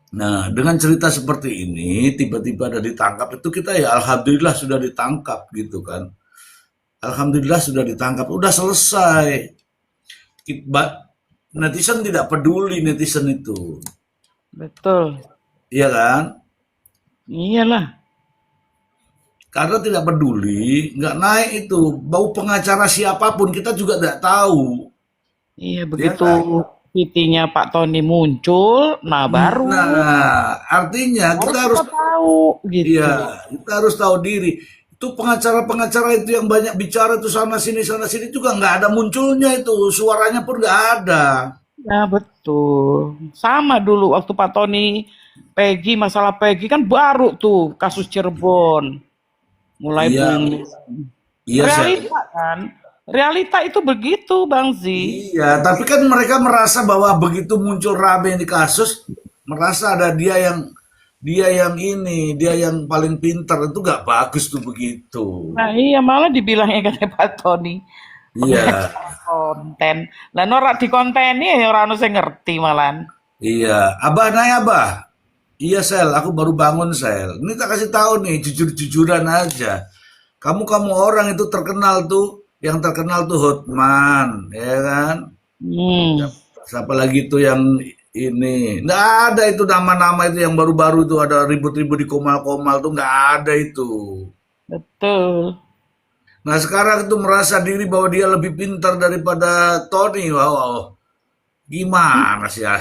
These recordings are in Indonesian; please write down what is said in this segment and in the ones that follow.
Nah, dengan cerita seperti ini, tiba-tiba ada ditangkap, itu kita ya alhamdulillah sudah ditangkap gitu kan. Alhamdulillah sudah ditangkap, udah selesai. Netizen tidak peduli netizen itu, Betul. iya kan? Iyalah. Karena tidak peduli, nggak naik itu. Bau pengacara siapapun kita juga tidak tahu, Iya, ya begitu kan? PT-nya Pak Tony muncul, nah baru Nah, artinya baru kita harus, kita tahu gitu. iya, kita harus tahu diri. Itu pengacara-pengacara itu yang banyak bicara itu sana sini juga nggak ada munculnya itu, suaranya pun nggak ada. Ya betul. Sama dulu waktu Pak Tony Peggy, masalah Peggy kan baru tuh kasus Cirebon. Mulai Iya, booming. iya saya. Realita kan. Realita itu begitu Bang Zi. Iya, tapi kan mereka merasa bahwa begitu muncul rame di kasus, merasa ada dia yang ini, dia yang paling pintar itu nggak bagus tuh begitu. Nah iya malah dibilangnya katanya Pak Tony Iya, pengacara konten. Lah norak di konteni ya orang saya ngerti malan. iya. Abah naik abah. Iya Sel, aku baru bangun Sel. Ini tak kasih tahu nih, jujur-jujuran aja. Kamu orang itu terkenal tuh, yang terkenal tuh Hotman, ya kan? Hmm, Siapa lagi tuh yang ini? Nggak ada itu nama-nama itu yang baru-baru itu ada ribut-ribut di Komal-Komal tuh nggak ada itu. betul. Nah sekarang itu merasa diri bahwa dia lebih pintar daripada Tony. Wow, gimana sih ya?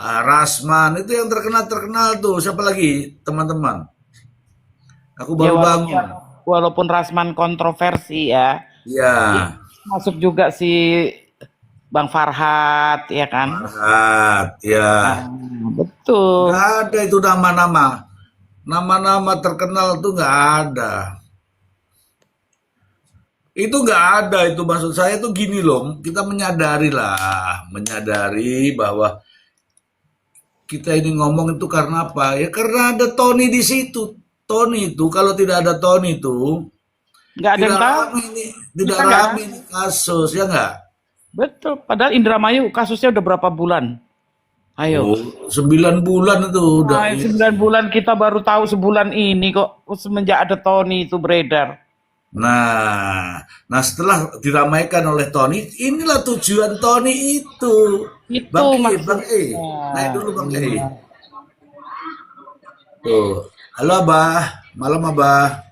Rasman itu yang terkenal-terkenal tuh. Siapa lagi teman-teman? Aku Ya baru walaupun bangun. walaupun Rasman kontroversi ya, Iya, ya masuk juga si Bang Farhat ya kan. Farhat, ya. Ah, betul. Nggak ada itu nama-nama. Nama-nama terkenal tuh nggak ada. Itu nggak ada itu maksud saya tuh gini loh, kita menyadari lah, menyadari bahwa kita ini ngomong itu karena apa? Ya karena ada Tony di situ. Tony itu kalau tidak ada Tony itu Nggak ada yang tidak tahu. rame ini, tidak Kita nggak rame tahu. ini kasus ya nggak? Betul. Padahal Indramayu kasusnya udah berapa bulan? Ayo. Oh, 9 bulan itu udah. Nah, 9 bulan kita baru tahu sebulan ini kok semenjak ada Tony itu beredar. Nah, nah setelah diramaikan oleh Tony, inilah tujuan Tony itu. Itu Bang E, maksudnya. naik dulu Bang E. Iya. Tuh, halo Abah, malam Abah.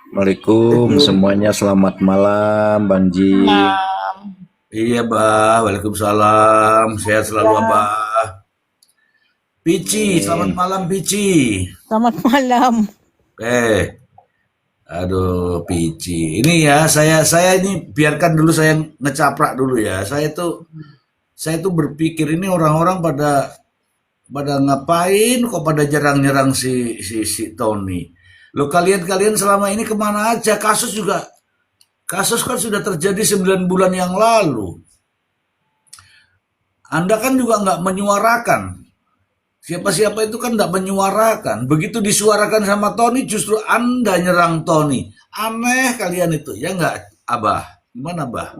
Assalamualaikum semuanya, selamat malam Bang Ji. Nah, Iya, Bah. Waalaikumsalam. Sehat selalu, ya, Abah. Pici, selamat Amin. malam, Pici. Selamat malam. Eh, aduh, Pici. Ini ya, saya ini biarkan dulu saya ngecaprak dulu ya. Saya tuh berpikir ini orang-orang pada pada ngapain kok pada jarang nyerang si Tony. Lo kalian-kalian selama ini kemana aja? Kasus kan sudah terjadi 9 bulan yang lalu. Anda kan juga nggak menyuarakan. Siapa-siapa itu kan tidak menyuarakan. Begitu disuarakan sama Tony, justru Anda nyerang Tony. Aneh kalian itu, ya nggak, Abah? Gimana, Abah?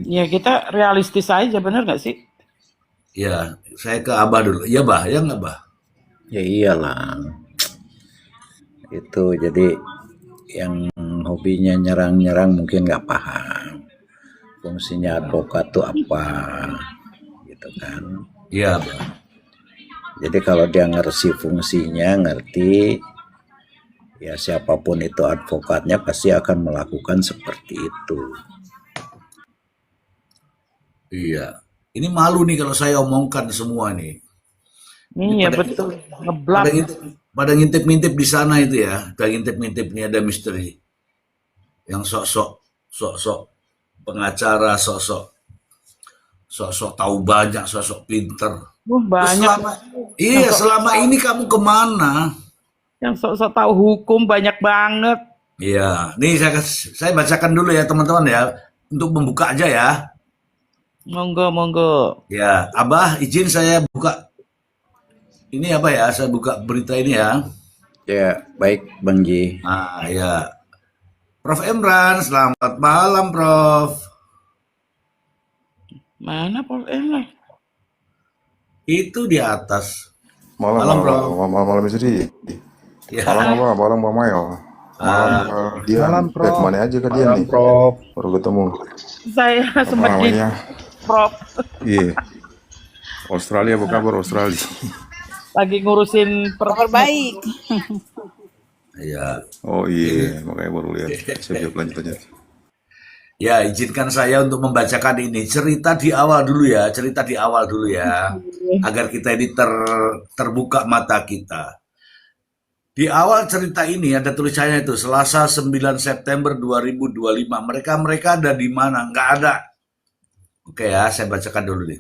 ya kita realistis aja bener nggak sih? Ya, saya ke Abah dulu. Ya, Bah, ya nggak, Bah? Ya iyalah, itu jadi yang hobinya nyerang-nyerang mungkin nggak paham fungsinya advokat tuh apa, gitu kan. Iya, Bah. Jadi kalau dia ngerti fungsinya, ngerti, ya siapapun itu advokatnya pasti akan melakukan seperti itu. Iya. Ini malu nih kalau saya omongkan semua nih. Ini Iya pada betul. pada Ngeblak. ngintip, pada ngintip-ngintip di sana itu ya. Pada ngintip-ngintip nih ada misteri yang sok-sok pengacara, sok-sok tahu banyak, sok-sok pinter. Terus Banyak yang iya, sok selama ini kamu kemana? yang sok-sok tahu hukum banyak banget. Iya, nih saya bacakan dulu ya teman-teman ya, untuk membuka aja ya. Monggo monggo. Ya, Abah izin saya buka ini apa ya, saya buka berita ini ya. Ya baik Bang Ji. Nah, ya. Prof Emran, selamat malam Prof. Mana Paul Emlah? Itu di atas. Malam, Malam, malam, Bro. malam, malam, malam istri. Ya. Malam apa? Malam Bang Mail. Malam Dian. Malam, Prof. Kemana aja ke Dian Malam, nih? Prof. Baru ketemu. Saya Apa sempat di namanya? Prof Iya. Australia apa kabar Australia? lagi ngurusin Kabar baik. Ya. Oh iya, makanya baru lihat. Siap-siap lanjut lanjut. Ya, izinkan saya untuk membacakan ini cerita di awal dulu ya, agar kita ini terbuka mata kita. Di awal cerita ini ada tulisannya itu Selasa 9 September 2025. Mereka ada di mana? Nggak ada. Oke ya, saya bacakan dulu nih.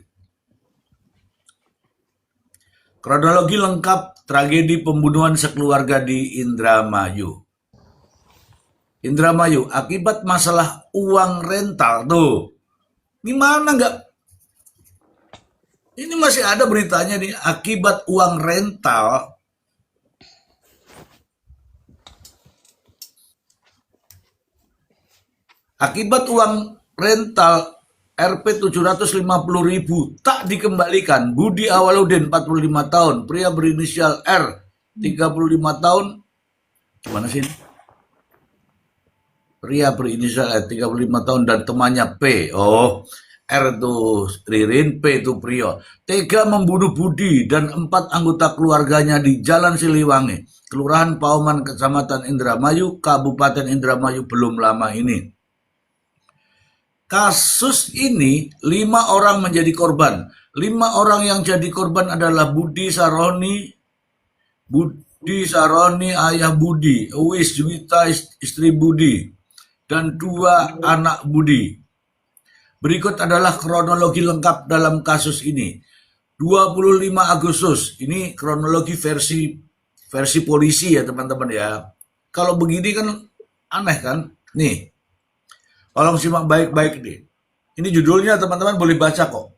Kronologi lengkap tragedi pembunuhan sekeluarga di Indramayu. Indramayu akibat masalah uang rental tuh. Gimana nggak? Ini masih ada beritanya nih, akibat uang rental. Akibat uang rental Rp 750.000 tak dikembalikan. Budi Awaludin 45 tahun, pria berinisial R 35 tahun. Gimana sih ini? Pria berinisial R 35 tahun dan temannya P. Oh, R itu Ririn, P itu Prio. Tega membunuh Budi dan 4 anggota keluarganya di Jalan Siliwangi, Kelurahan Pauman, Kecamatan Indramayu, Kabupaten Indramayu belum lama ini. Kasus ini 5 orang menjadi korban. 5 orang yang jadi korban adalah Budi Saroni, ayah Budi, Uwis Juwita istri Budi, dan 2 anak Budi. Berikut adalah kronologi lengkap dalam kasus ini. 25 Agustus, ini kronologi versi polisi ya teman-teman ya. Kalau begini kan aneh kan? Nih, tolong simak baik-baik nih. Ini judulnya teman-teman boleh baca kok.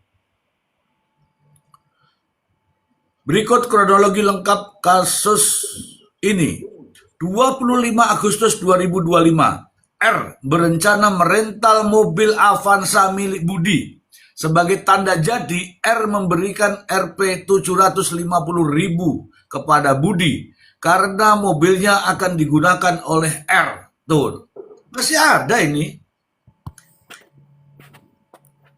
Berikut kronologi lengkap kasus ini. 25 Agustus 2025. R berencana merental mobil Avanza milik Budi. Sebagai tanda jadi, R memberikan Rp 750.000 kepada Budi karena mobilnya akan digunakan oleh R. Tuh, masih ada ini.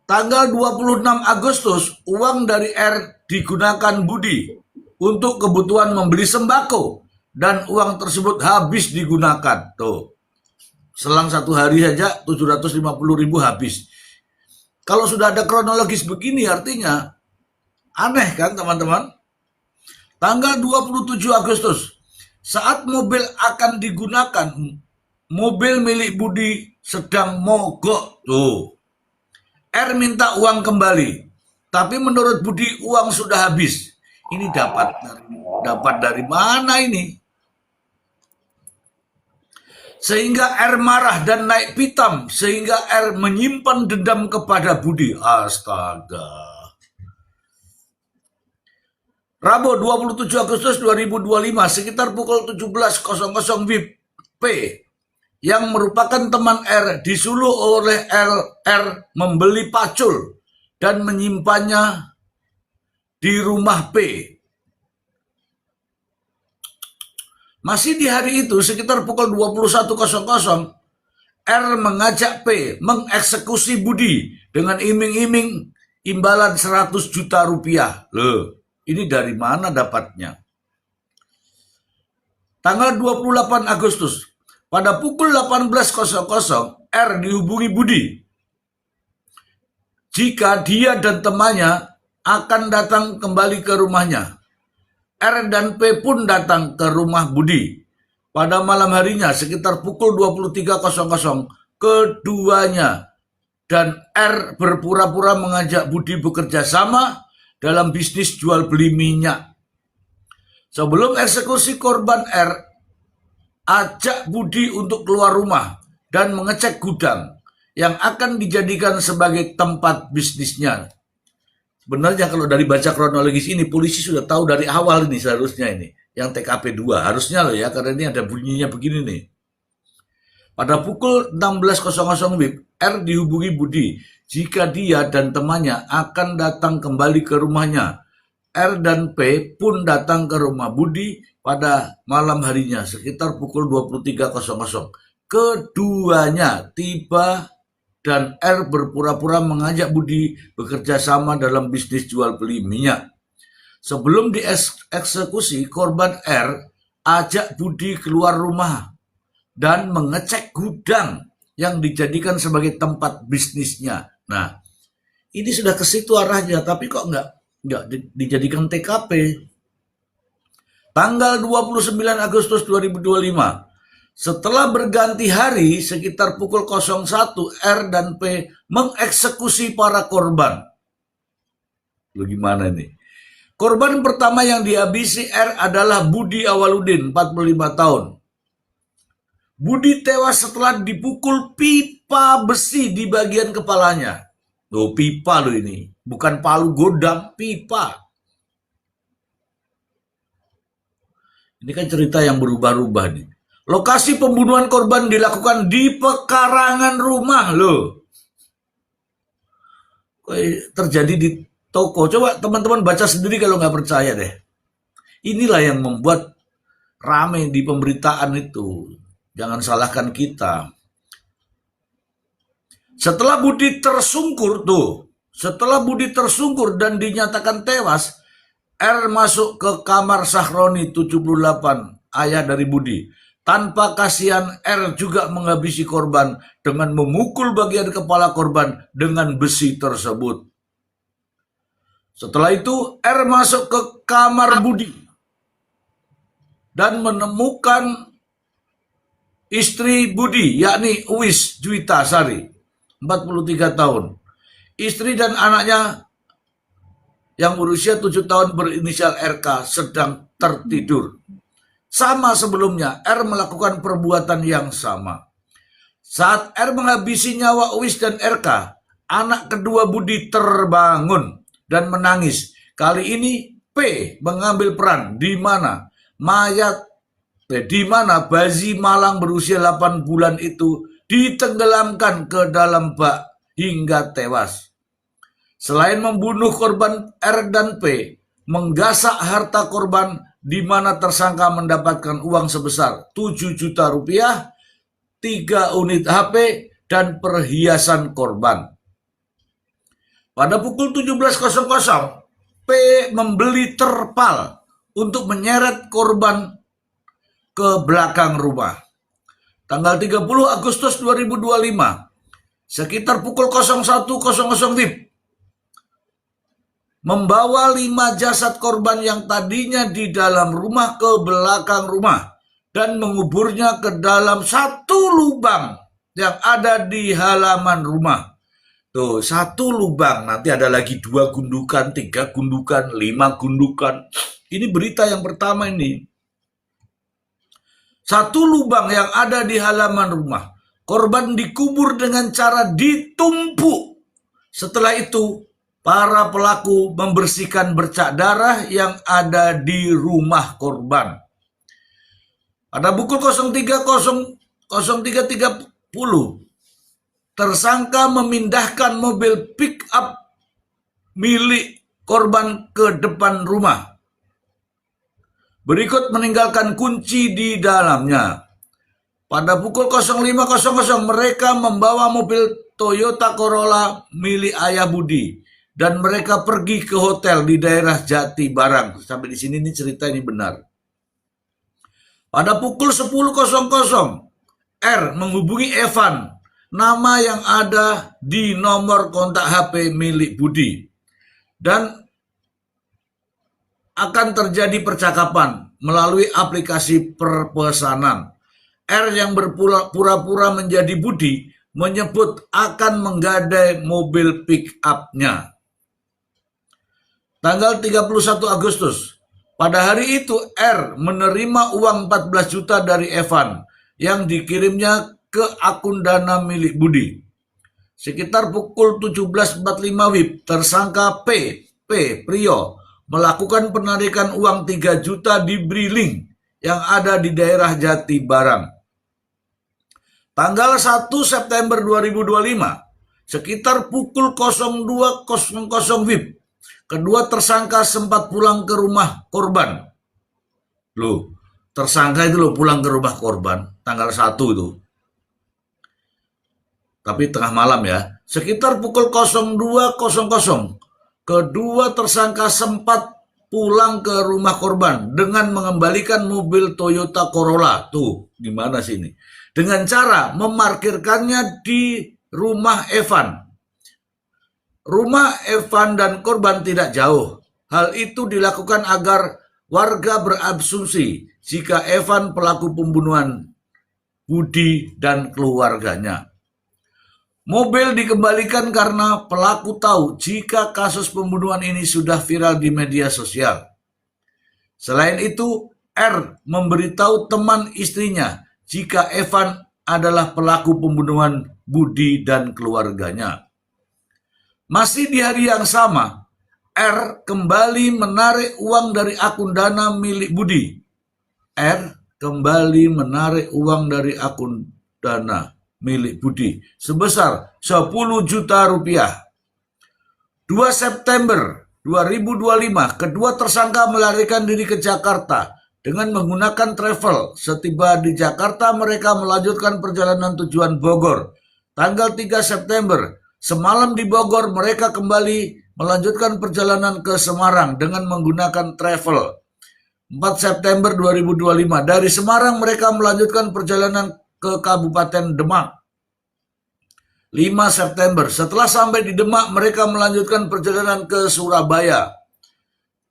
Tanggal 26 Agustus, uang dari R digunakan Budi untuk kebutuhan membeli sembako dan uang tersebut habis digunakan. Tuh. Selang 1 hari saja 750.000 habis. Kalau sudah ada kronologis begini artinya aneh kan teman-teman? Tanggal 27 Agustus, saat mobil akan digunakan, mobil milik Budi sedang mogok. Tuh. R minta uang kembali, tapi menurut Budi uang sudah habis. Ini dapat dari mana ini? Sehingga R marah dan naik pitam, sehingga R menyimpan dendam kepada Budi. Astaga. Rabu 27 Agustus 2025 sekitar pukul 17.00 WIB P yang merupakan teman R disuruh oleh R membeli pacul dan menyimpannya di rumah P. Masih di hari itu sekitar pukul 21.00 R mengajak P mengeksekusi Budi dengan iming-iming imbalan 100 juta rupiah. Loh, ini dari mana dapatnya? Tanggal 28 Agustus pada pukul 18.00 R dihubungi Budi jika dia dan temannya akan datang kembali ke rumahnya. R dan P pun datang ke rumah Budi. Pada malam harinya sekitar pukul 23.00 keduanya dan R berpura-pura mengajak Budi bekerja sama dalam bisnis jual beli minyak. Sebelum eksekusi korban R ajak Budi untuk keluar rumah dan mengecek gudang yang akan dijadikan sebagai tempat bisnisnya. Sebenarnya kalau dari baca kronologis ini, polisi sudah tahu dari awal ini seharusnya ini. Yang TKP 2, harusnya loh ya, karena ini ada bunyinya begini nih. Pada pukul 16.00 WIB, R dihubungi Budi jika dia dan temannya akan datang kembali ke rumahnya R dan P pun datang ke rumah Budi pada malam harinya sekitar pukul 23.00. Keduanya tiba dan R berpura-pura mengajak Budi bekerja sama dalam bisnis jual beli minyak. Sebelum dieksekusi, korban R ajak Budi keluar rumah dan mengecek gudang yang dijadikan sebagai tempat bisnisnya. Nah, ini sudah ke situ arahnya, tapi kok nggak dijadikan TKP. Tanggal 29 Agustus 2025, setelah berganti hari sekitar pukul 01, R dan P mengeksekusi para korban. Lu gimana nih? Korban pertama yang dihabisi R adalah Budi Awaludin, 45 tahun. Budi tewas setelah dipukul pipa besi di bagian kepalanya. Loh, pipa loh ini. Bukan palu godam, pipa. Ini kan cerita yang berubah-ubah nih. Lokasi pembunuhan korban dilakukan di pekarangan rumah loh. Terjadi di toko. Coba teman-teman baca sendiri kalau nggak percaya deh. Inilah yang membuat rame di pemberitaan itu. Jangan salahkan kita. Setelah Budi tersungkur dan dinyatakan tewas, R masuk ke kamar Sahroni 78, ayah dari Budi. Tanpa kasihan, R juga menghabisi korban dengan memukul bagian kepala korban dengan besi tersebut. Setelah itu, R masuk ke kamar Budi dan menemukan istri Budi, yakni Uwis Juwita Sari, 43 tahun. Istri dan anaknya yang berusia 7 tahun berinisial RK sedang tertidur. Sama sebelumnya, R melakukan perbuatan yang sama. Saat R menghabisi nyawa Uwis dan RK, anak kedua Budi terbangun dan menangis. Kali ini P mengambil peran di mana Bazi Malang berusia 8 bulan itu ditenggelamkan ke dalam bak hingga tewas. Selain membunuh korban R dan P, menggasak harta korban di mana tersangka mendapatkan uang sebesar 7 juta rupiah, 3 unit HP, dan perhiasan korban. Pada pukul 17.00, P membeli terpal untuk menyeret korban ke belakang rumah. Tanggal 30 Agustus 2025, sekitar pukul 01.00 WIB, membawa 5 jasad korban yang tadinya di dalam rumah ke belakang rumah dan menguburnya ke dalam satu lubang yang ada di halaman rumah. Tuh, satu lubang, nanti ada lagi 2 gundukan, 3 gundukan, 5 gundukan. Ini berita yang pertama ini. Satu lubang yang ada di halaman rumah. Korban dikubur dengan cara ditumpuk. Setelah itu, para pelaku membersihkan bercak darah yang ada di rumah korban. Pada pukul 03.30, tersangka memindahkan mobil pick up milik korban ke depan rumah. Berikut meninggalkan kunci di dalamnya. Pada pukul 05.00 mereka membawa mobil Toyota Corolla milik ayah Budi dan mereka pergi ke hotel di daerah Jati Barang. Sampai di sini ini cerita ini benar. Pada pukul 10.00 R menghubungi Evan, nama yang ada di nomor kontak HP milik Budi, dan akan terjadi percakapan melalui aplikasi perpesanan. R yang berpura-pura menjadi Budi menyebut akan menggadai mobil pick up-nya. Tanggal 31 Agustus, pada hari itu R menerima uang 14 juta dari Evan yang dikirimnya ke akun Dana milik Budi. Sekitar pukul 17.45 WIB, tersangka P Prio melakukan penarikan uang 3 juta di Briling yang ada di daerah Jati Barang. Tanggal 1 September 2025, sekitar pukul 02.00 WIB, Kedua tersangka sempat pulang ke rumah korban. Loh, tersangka itu loh pulang ke rumah korban tanggal 1 itu. Tapi tengah malam ya. Sekitar pukul 02.00, kedua tersangka sempat pulang ke rumah korban dengan mengembalikan mobil Toyota Corolla. Tuh, gimana sih ini? Dengan cara memarkirkannya di rumah Evan. Rumah Evan dan korban tidak jauh. Hal itu dilakukan agar warga berasumsi jika Evan pelaku pembunuhan Budi dan keluarganya. Mobil dikembalikan karena pelaku tahu jika kasus pembunuhan ini sudah viral di media sosial. Selain itu, R memberitahu teman istrinya jika Evan adalah pelaku pembunuhan Budi dan keluarganya. Masih di hari yang sama, R kembali menarik uang dari akun Dana milik Budi. R kembali menarik uang dari akun Dana milik Budi sebesar 10 juta rupiah. 2 September 2025, kedua tersangka melarikan diri ke Jakarta dengan menggunakan travel. Setiba di Jakarta, mereka melanjutkan perjalanan tujuan Bogor. Tanggal 3 September, semalam di Bogor, mereka kembali melanjutkan perjalanan ke Semarang dengan menggunakan travel. 4 September 2025, dari Semarang mereka melanjutkan perjalanan ke Kabupaten Demak. 5 September, setelah sampai di Demak, mereka melanjutkan perjalanan ke Surabaya.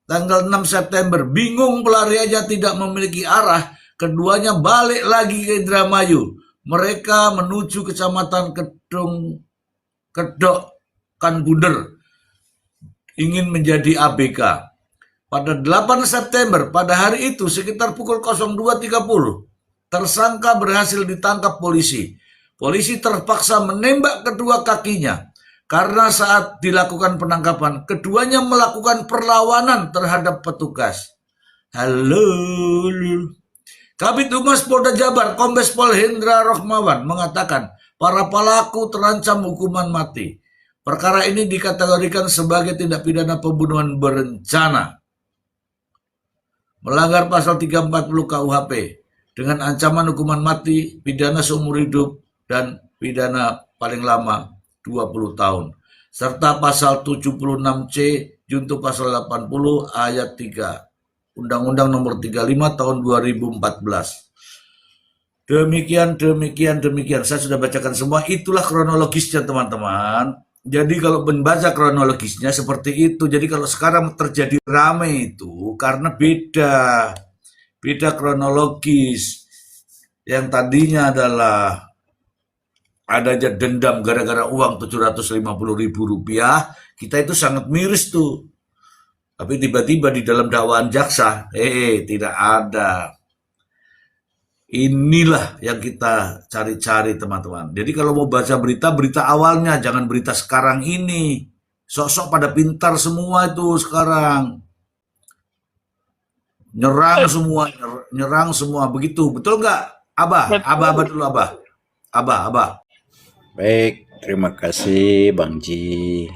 Tanggal 6 September, bingung pelariannya tidak memiliki arah, keduanya balik lagi ke Indramayu. Mereka menuju Kecamatan Kedok Kanbunder, ingin menjadi ABK. Pada 8 September, pada hari itu sekitar pukul 02.30, tersangka berhasil ditangkap polisi. Polisi terpaksa menembak kedua kakinya karena saat dilakukan penangkapan, keduanya melakukan perlawanan terhadap petugas. Halo. Kabid Humas Polda Jabar, Kombes Pol Hendra Rohmawan mengatakan para pelaku terancam hukuman mati. Perkara ini dikategorikan sebagai tindak pidana pembunuhan berencana, melanggar pasal 340 KUHP dengan ancaman hukuman mati, pidana seumur hidup, dan pidana paling lama 20 tahun. Serta pasal 76C junto pasal 80 ayat 3 Undang-Undang nomor 35 tahun 2014. Demikian. Saya sudah bacakan semua. Itulah kronologisnya, teman-teman. Jadi kalau membaca kronologisnya seperti itu. Jadi kalau sekarang terjadi rame itu karena beda kronologis. Yang tadinya adalah adanya dendam gara-gara uang 750.000 rupiah, kita itu sangat miris tuh. Tapi tiba-tiba di dalam dakwaan jaksa, tidak ada. Inilah yang kita cari-cari, teman-teman. Jadi kalau mau baca berita awalnya, jangan berita sekarang ini. Sok-sok pada pintar semua itu sekarang. Nyerang semua. Begitu, betul nggak? Abah dulu, Abah. Baik, terima kasih Bang Ji.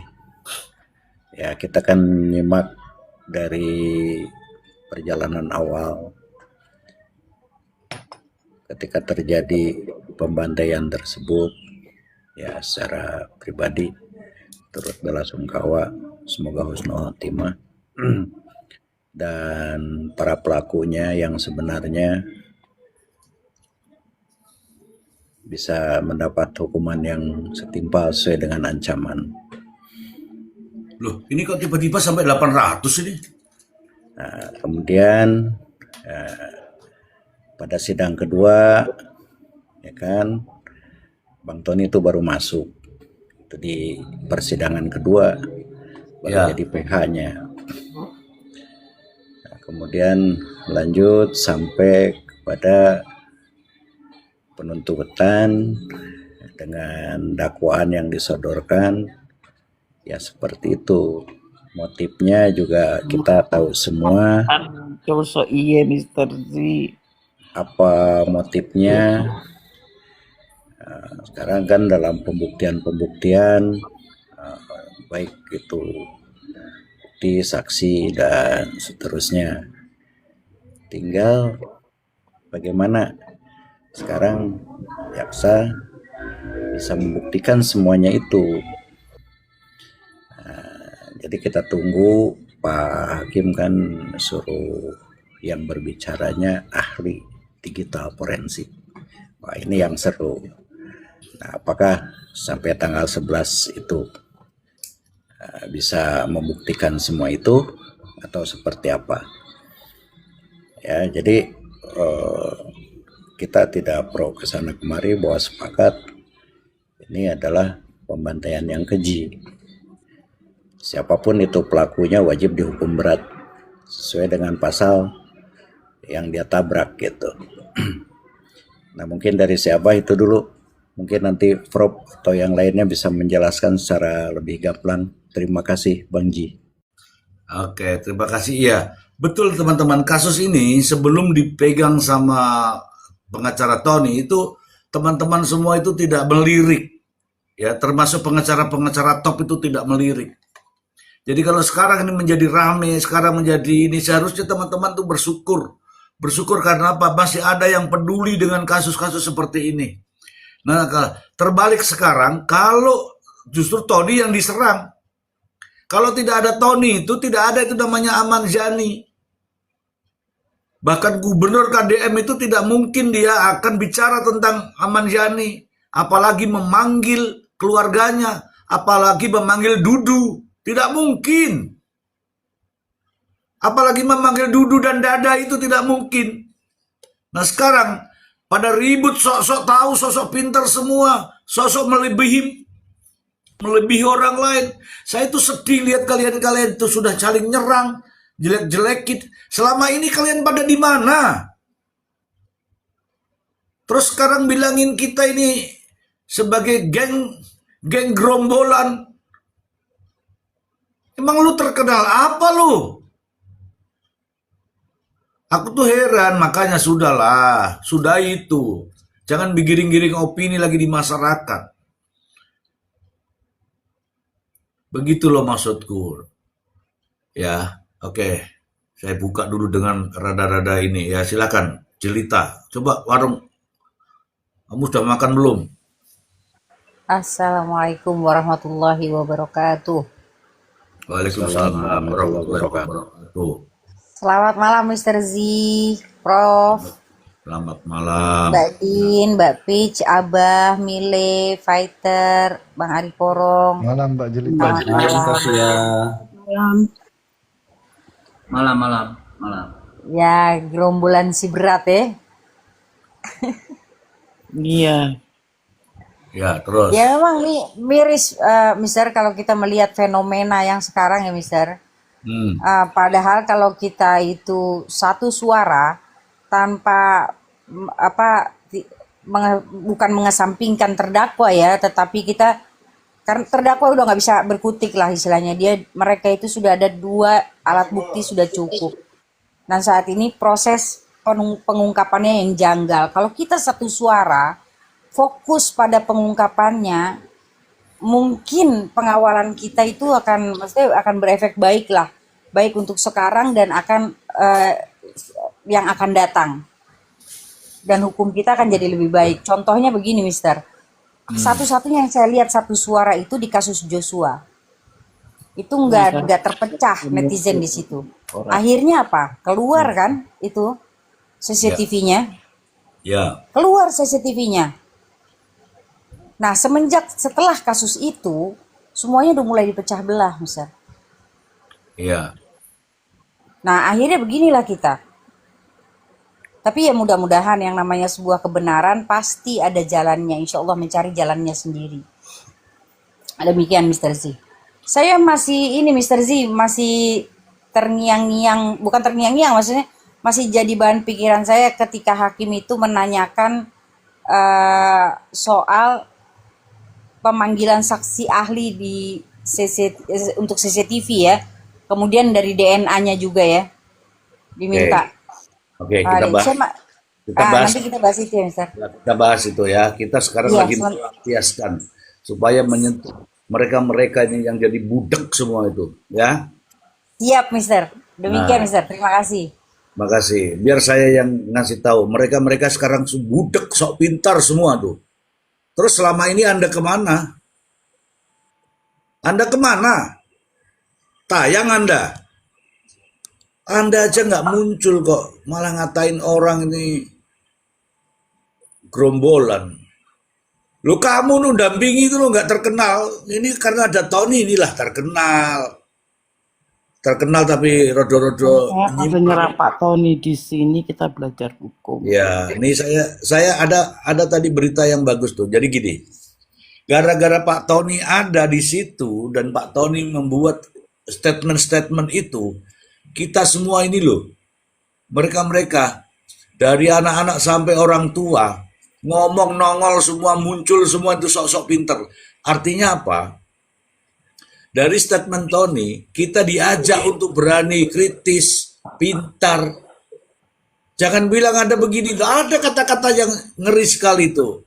Ya, kita kan nyimak dari perjalanan awal ketika terjadi pembantaian tersebut. Ya, secara pribadi turut belasungkawa, semoga husnul khotimah. Dan para pelakunya yang sebenarnya bisa mendapat hukuman yang setimpal sesuai dengan ancaman. Loh, ini kok tiba-tiba sampai 800 ini? Nah, kemudian pada sidang kedua, ya kan, Bang Tony itu baru masuk. Itu di persidangan kedua, baru jadi PH-nya. Nah, kemudian lanjut sampai kepada penuntutan dengan dakwaan yang disodorkan. Ya seperti itu. Motifnya juga kita tahu semua. Iya, Mr. Z. Apa motifnya? Sekarang kan dalam pembuktian baik itu bukti, saksi, dan seterusnya. Tinggal bagaimana sekarang jaksa bisa membuktikan semuanya itu. Jadi kita tunggu, Pak Hakim kan suruh yang berbicaranya ahli digital forensik. Wah, ini yang seru. Nah, apakah sampai tanggal 11 itu bisa membuktikan semua itu atau seperti apa? Ya, jadi kita tidak pro kesana kemari bahwa sepakat ini adalah pembantaian yang keji. Siapapun itu pelakunya wajib dihukum berat sesuai dengan pasal yang dia tabrak gitu. Nah, mungkin dari siapa itu dulu. Mungkin nanti Prof atau yang lainnya bisa menjelaskan secara lebih gamblang. Terima kasih Bang Ji. Oke, terima kasih. Iya, betul teman-teman. Kasus ini sebelum dipegang sama pengacara Tony itu teman-teman semua itu tidak melirik. Ya, termasuk pengacara-pengacara top itu tidak melirik. Jadi kalau sekarang ini menjadi rame, sekarang menjadi ini, seharusnya teman-teman tuh bersyukur. Bersyukur karena apa? Masih ada yang peduli dengan kasus-kasus seperti ini. Nah, terbalik sekarang, kalau justru Tony yang diserang. Kalau tidak ada Tony itu, tidak ada itu namanya Ahmad Dhani. Bahkan gubernur KDM itu tidak mungkin dia akan bicara tentang Ahmad Dhani. Apalagi memanggil keluarganya, apalagi memanggil Dudu. Tidak mungkin. Apalagi memanggil Dudu dan Dada itu tidak mungkin. Nah sekarang pada ribut sok-sok tahu, sosok pintar semua, sosok melebihi orang lain. Saya itu sedih lihat kalian-kalian itu sudah saling nyerang, jelek-jelekin. Selama ini kalian pada di mana? Terus sekarang bilangin kita ini sebagai geng gerombolan. Emang lu terkenal apa lu? Aku tuh heran, makanya sudahlah, sudah itu. Jangan digiring-giring opini lagi di masyarakat. Begitu loh maksudku. Ya, oke. Saya buka dulu dengan rada-rada ini. Ya, silakan. Jelita. Coba Warung. Kamu sudah makan belum? Assalamualaikum warahmatullahi wabarakatuh. Waalaikumsalam warahmatullahi wabarakatuh. Selamat malam Mr. Z, Prof, Selamat malam. Mbak Din, Mbak Peach, Abah, Mile, Fighter, Bang Ari Porong. Malam Mbak Jelita. Selamat malam. Malam. Ya, gerombolan si berat ya. Iya. Ya, terus. Ya memang miris, Mister, kalau kita melihat fenomena yang sekarang ya Mister. Padahal kalau kita itu satu suara tanpa bukan mengesampingkan terdakwa ya, tetapi kita karena terdakwa udah nggak bisa berkutik lah istilahnya, mereka itu sudah ada 2 alat bukti sudah cukup. Dan saat ini proses pengungkapannya yang janggal. Kalau kita satu suara fokus pada pengungkapannya, mungkin pengawalan kita itu akan berefek baik lah, baik untuk sekarang dan yang akan datang, dan hukum kita akan jadi lebih baik. Contohnya begini Mister, satu-satunya yang saya lihat satu suara itu di kasus Joshua itu nggak terpecah netizen di situ. Akhirnya apa? Keluar kan itu CCTV-nya, keluar CCTV-nya. Nah, setelah kasus itu, semuanya udah mulai dipecah belah, Mister. Iya. Nah, akhirnya beginilah kita. Tapi ya mudah-mudahan yang namanya sebuah kebenaran pasti ada jalannya. Insya Allah mencari jalannya sendiri. Demikian, Mr. Z. Saya masih Mr. Z, masih terngiang-ngiang, bukan terngiang-ngiang, maksudnya masih jadi bahan pikiran saya ketika hakim itu menanyakan soal pemanggilan saksi ahli untuk CCTV ya, kemudian dari DNA-nya juga ya diminta. Oke, kita bahas. Nanti kita bahas itu ya, Mister. Kita bahas itu ya. Kita sekarang lagi melampiaskan supaya menyentuh mereka ini yang jadi budak semua itu, ya. Siap, Mister. Demikian, Nah, Mister. Terima kasih. makasih. Biar saya yang ngasih tahu. Mereka sekarang budek, sok pintar semua tuh. Terus selama ini Anda kemana? Anda kemana? Tayang Anda. Anda aja nggak muncul kok. Malah ngatain orang ini gerombolan. Lo kamu nu dampingi itu lo nggak terkenal. Ini karena ada Tony inilah terkenal. Terkenal tapi rodo-rodo Saya ada nyerang Pak Tony di sini, kita belajar hukum. ya, ini saya ada tadi berita yang bagus tuh. Jadi gini, gara-gara Pak Tony ada di situ dan Pak Tony membuat statement-statement itu, kita semua ini loh, mereka-mereka dari anak-anak sampai orang tua ngomong nongol semua muncul semua itu sok-sok pinter. Artinya apa? Dari statement Tony, kita diajak untuk berani, kritis, pintar. Jangan bilang ada begini, ada kata-kata yang ngeri sekali itu.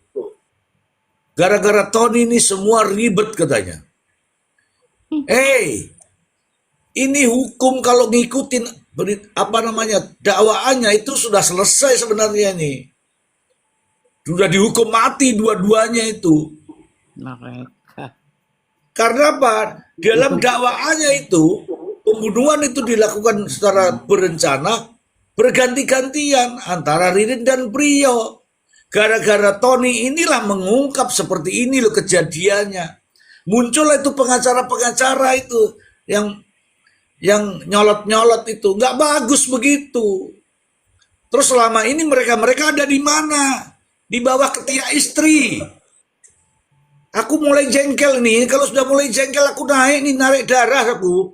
Gara-gara Tony ini semua ribet katanya. Ini hukum kalau ngikutin dakwaannya itu sudah selesai sebenarnya ini. Sudah dihukum mati dua-duanya itu. Mereka. Karena apa? Dalam dakwaannya itu, pembunuhan itu dilakukan secara berencana, berganti-gantian antara Ririn dan Priyo. Gara-gara Tony inilah mengungkap seperti ini loh kejadiannya. Muncullah itu pengacara-pengacara itu yang nyolot-nyolot itu. Nggak bagus begitu. Terus selama ini mereka ada di mana? Di bawah ketiak istri. Aku mulai jengkel nih, kalau sudah mulai jengkel aku naik nih, narik darah aku.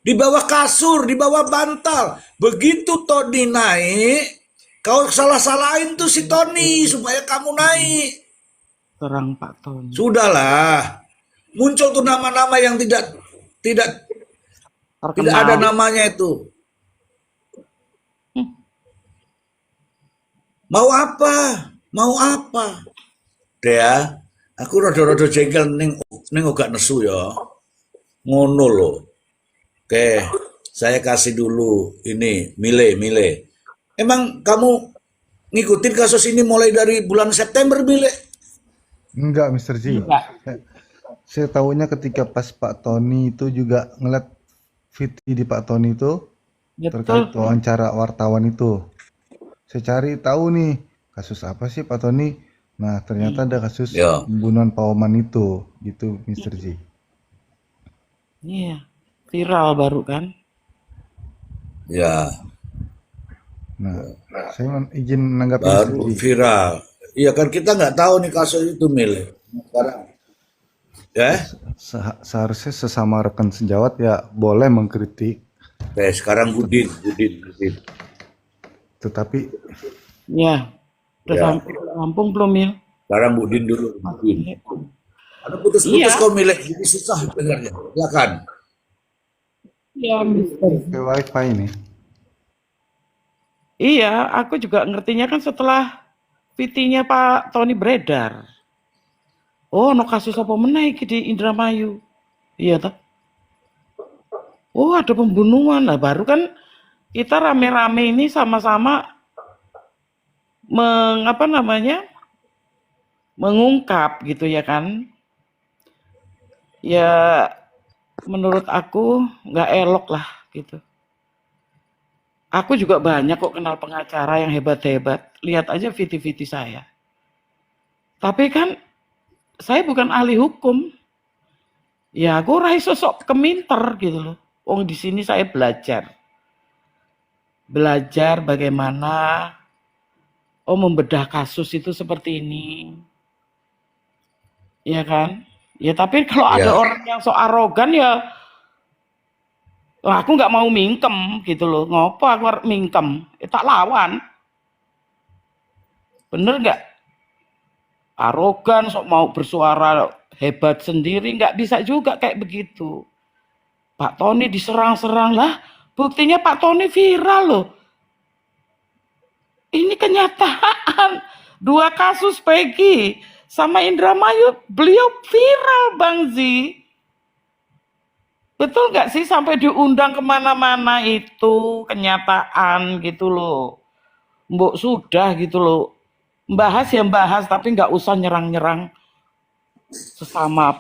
Di bawah kasur, di bawah bantal. Begitu Tony naik, kau salah-salahin tuh si Tony supaya kamu naik. Serang Pak Tony. Sudahlah. Muncul tuh nama-nama yang tidak ada namanya itu. Mau apa? Mau apa? Dea, aku rada-rada jengkel ning gak nesu ya. Ngono loh. Oke, saya kasih dulu ini Mile. Emang kamu ngikutin kasus ini mulai dari bulan September, Mile? Enggak, Mr. Ji. Enggak. Saya tahunya ketika pas Pak Tony itu juga ngeliat VT di Pak Tony itu terkait Betul. wawancara wartawan itu. Saya cari tahu nih kasus apa sih Pak Tony. Nah, ternyata ada kasus Ya. pembunuhan Pak Oman itu, gitu Mr. Ji. Iya. Viral baru kan. Ya, Nah, saya izin menanggapi baru Mr. Ji. viral. Iya kan kita nggak tahu nih kasus itu, Mile. Sekarang. Ya? Seharusnya sesama rekan sejawat ya boleh mengkritik, Oke, sekarang Budin. tetapi Ya. Udah Ya. sampai Lampung belum ya? Sekarang Budin dulu. Budin. Ada putus-putus Iya. kau, Mile. Jadi susah dengarnya. Silakan. Iya, Mister. ke wifi ini. Iya, aku juga ngertinya kan setelah VT-nya Pak Tony beredar. Oh, no kasus apa meneh iki di Indramayu. Iya toh? Oh, ada pembunuhan. Nah, baru kan kita rame-rame ini sama-sama mengungkap gitu ya kan. Ya menurut aku nggak elok lah gitu. Aku juga banyak kok kenal pengacara yang hebat-hebat. Lihat aja VT-VT saya. Tapi kan saya bukan ahli hukum. Ya aku rai sosok keminter gitu loh. Wong di sini saya belajar. Belajar bagaimana membedah kasus itu seperti ini. Ya kan? Ya tapi kalau ada Ya. orang yang so arogan ya wah, aku nggak mau mingkem gitu loh. Ngopo aku harus mingkem? Tak lawan. Bener nggak? Arogan, sok mau bersuara hebat sendiri, nggak bisa juga kayak begitu. Pak Tony diserang-serang lah. Buktinya Pak Tony viral loh. Ini kenyataan. 2 kasus Peggy sama Indramayu, beliau viral Bang Zi. Betul nggak sih sampai diundang kemana-mana itu kenyataan gitu loh. Mbok sudah gitu loh. Bahas ya bahas, tapi nggak usah nyerang-nyerang sesama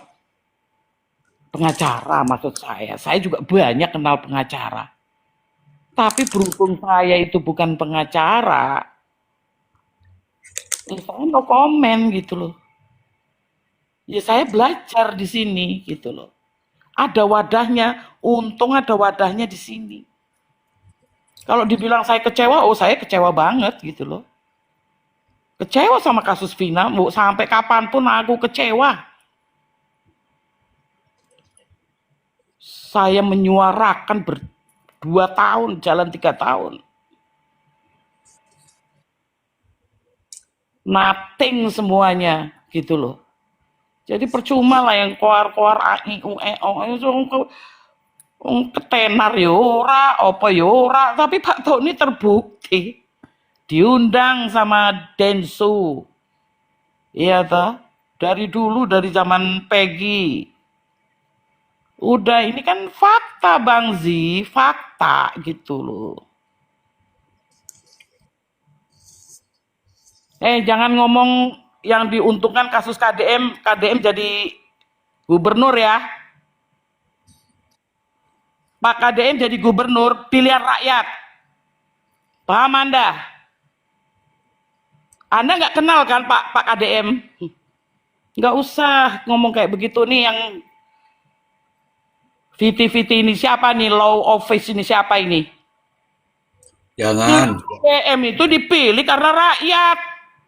pengacara maksud saya. Saya juga banyak kenal pengacara. Tapi berhubung saya itu bukan pengacara, ya saya no komen gitu loh. Ya saya belajar di sini gitu loh. Ada wadahnya, untung ada wadahnya di sini. Kalau dibilang saya kecewa, oh saya kecewa banget gitu loh. Kecewa sama kasus Vina, mau sampai kapanpun aku kecewa. Saya menyuarakan 2 tahun, jalan 3 tahun. Nothing semuanya gitu loh. Jadi percuma lah yang koar-koar ketenar yora, apa yora. Tapi Pak Tony terbukti diundang sama Densu. Iya toh? Dari dulu, dari zaman Peggy. Udah, ini kan fakta Bang Zi, fakta gitu loh. Jangan ngomong yang diuntungkan kasus KDM, KDM jadi gubernur ya. Pak KDM jadi gubernur, pilihan rakyat. Paham Anda? Anda nggak kenal kan Pak KDM? Nggak usah ngomong kayak begitu nih yang VT ini siapa nih? Law office ini siapa ini? Jangan. KDM itu dipilih karena rakyat.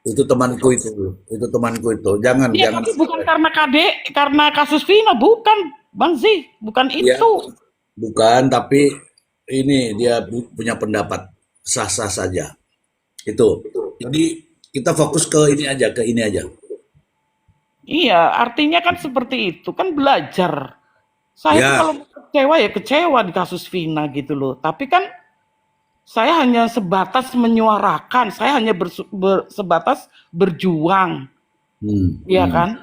Itu temanku itu. Jangan, Ya, jangan. tapi bukan karena kasus Vina, bukan Bang Zi, bukan Ya, itu. bukan, tapi ini dia punya pendapat sah-sah saja. Itu. Jadi kita fokus ke ini aja. Iya, artinya kan seperti itu, kan belajar. Saya tuh Ya, kalau kecewa ya kecewa di kasus Vina gitu loh. Tapi kan saya hanya sebatas menyuarakan, saya hanya sebatas berjuang, iya kan?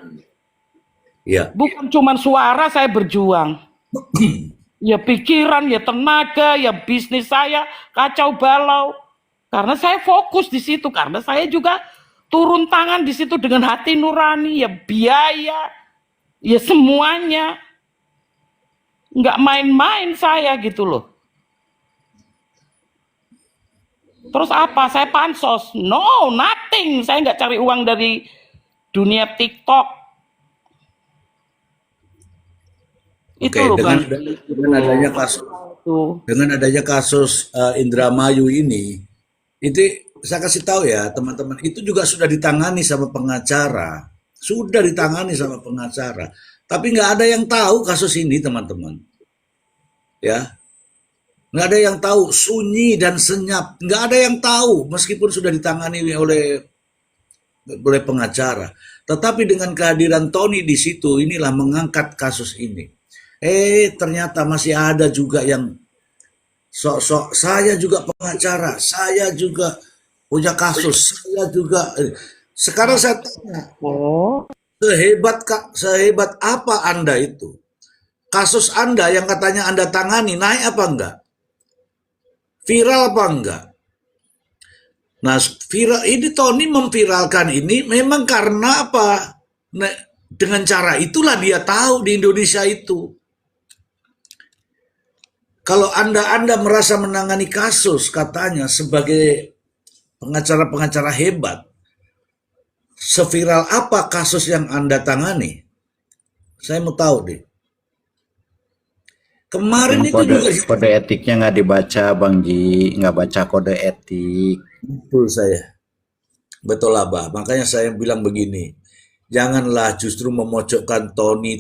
ya. Bukan cuma suara saya berjuang. Ya pikiran, ya tenaga, ya bisnis saya kacau balau. Karena saya fokus di situ, karena saya juga turun tangan di situ dengan hati nurani, ya biaya, ya semuanya. Nggak main-main saya gitu loh. Terus apa? Saya pansos? No, nothing. Saya nggak cari uang dari dunia TikTok. Itu Oke, loh Bang. dengan adanya kasus Indramayu ini, itu saya kasih tahu ya teman-teman, itu juga sudah ditangani sama pengacara, tapi nggak ada yang tahu kasus ini teman-teman, ya, nggak ada yang tahu, sunyi dan senyap, nggak ada yang tahu meskipun sudah ditangani oleh pengacara, tetapi dengan kehadiran Tony di situ, inilah mengangkat kasus ini. Ternyata masih ada juga yang sok-sok, saya juga pengacara, saya juga punya kasus, saya juga. Sekarang saya tanya, sehebat apa Anda itu? Kasus Anda yang katanya Anda tangani, naik apa enggak? Viral apa enggak? Nah, viral ini, Tony memviralkan ini memang karena apa? Nah, dengan cara itulah dia tahu di Indonesia itu. Kalau Anda merasa menangani kasus katanya sebagai pengacara-pengacara hebat, seviral apa kasus yang Anda tangani? Saya mau tahu deh. Kemarin itu juga kode etiknya nggak dibaca Bang Ji, nggak baca kode etik. betul saya. Betul lah, Bah. Makanya saya bilang begini, janganlah justru memojokkan Tony.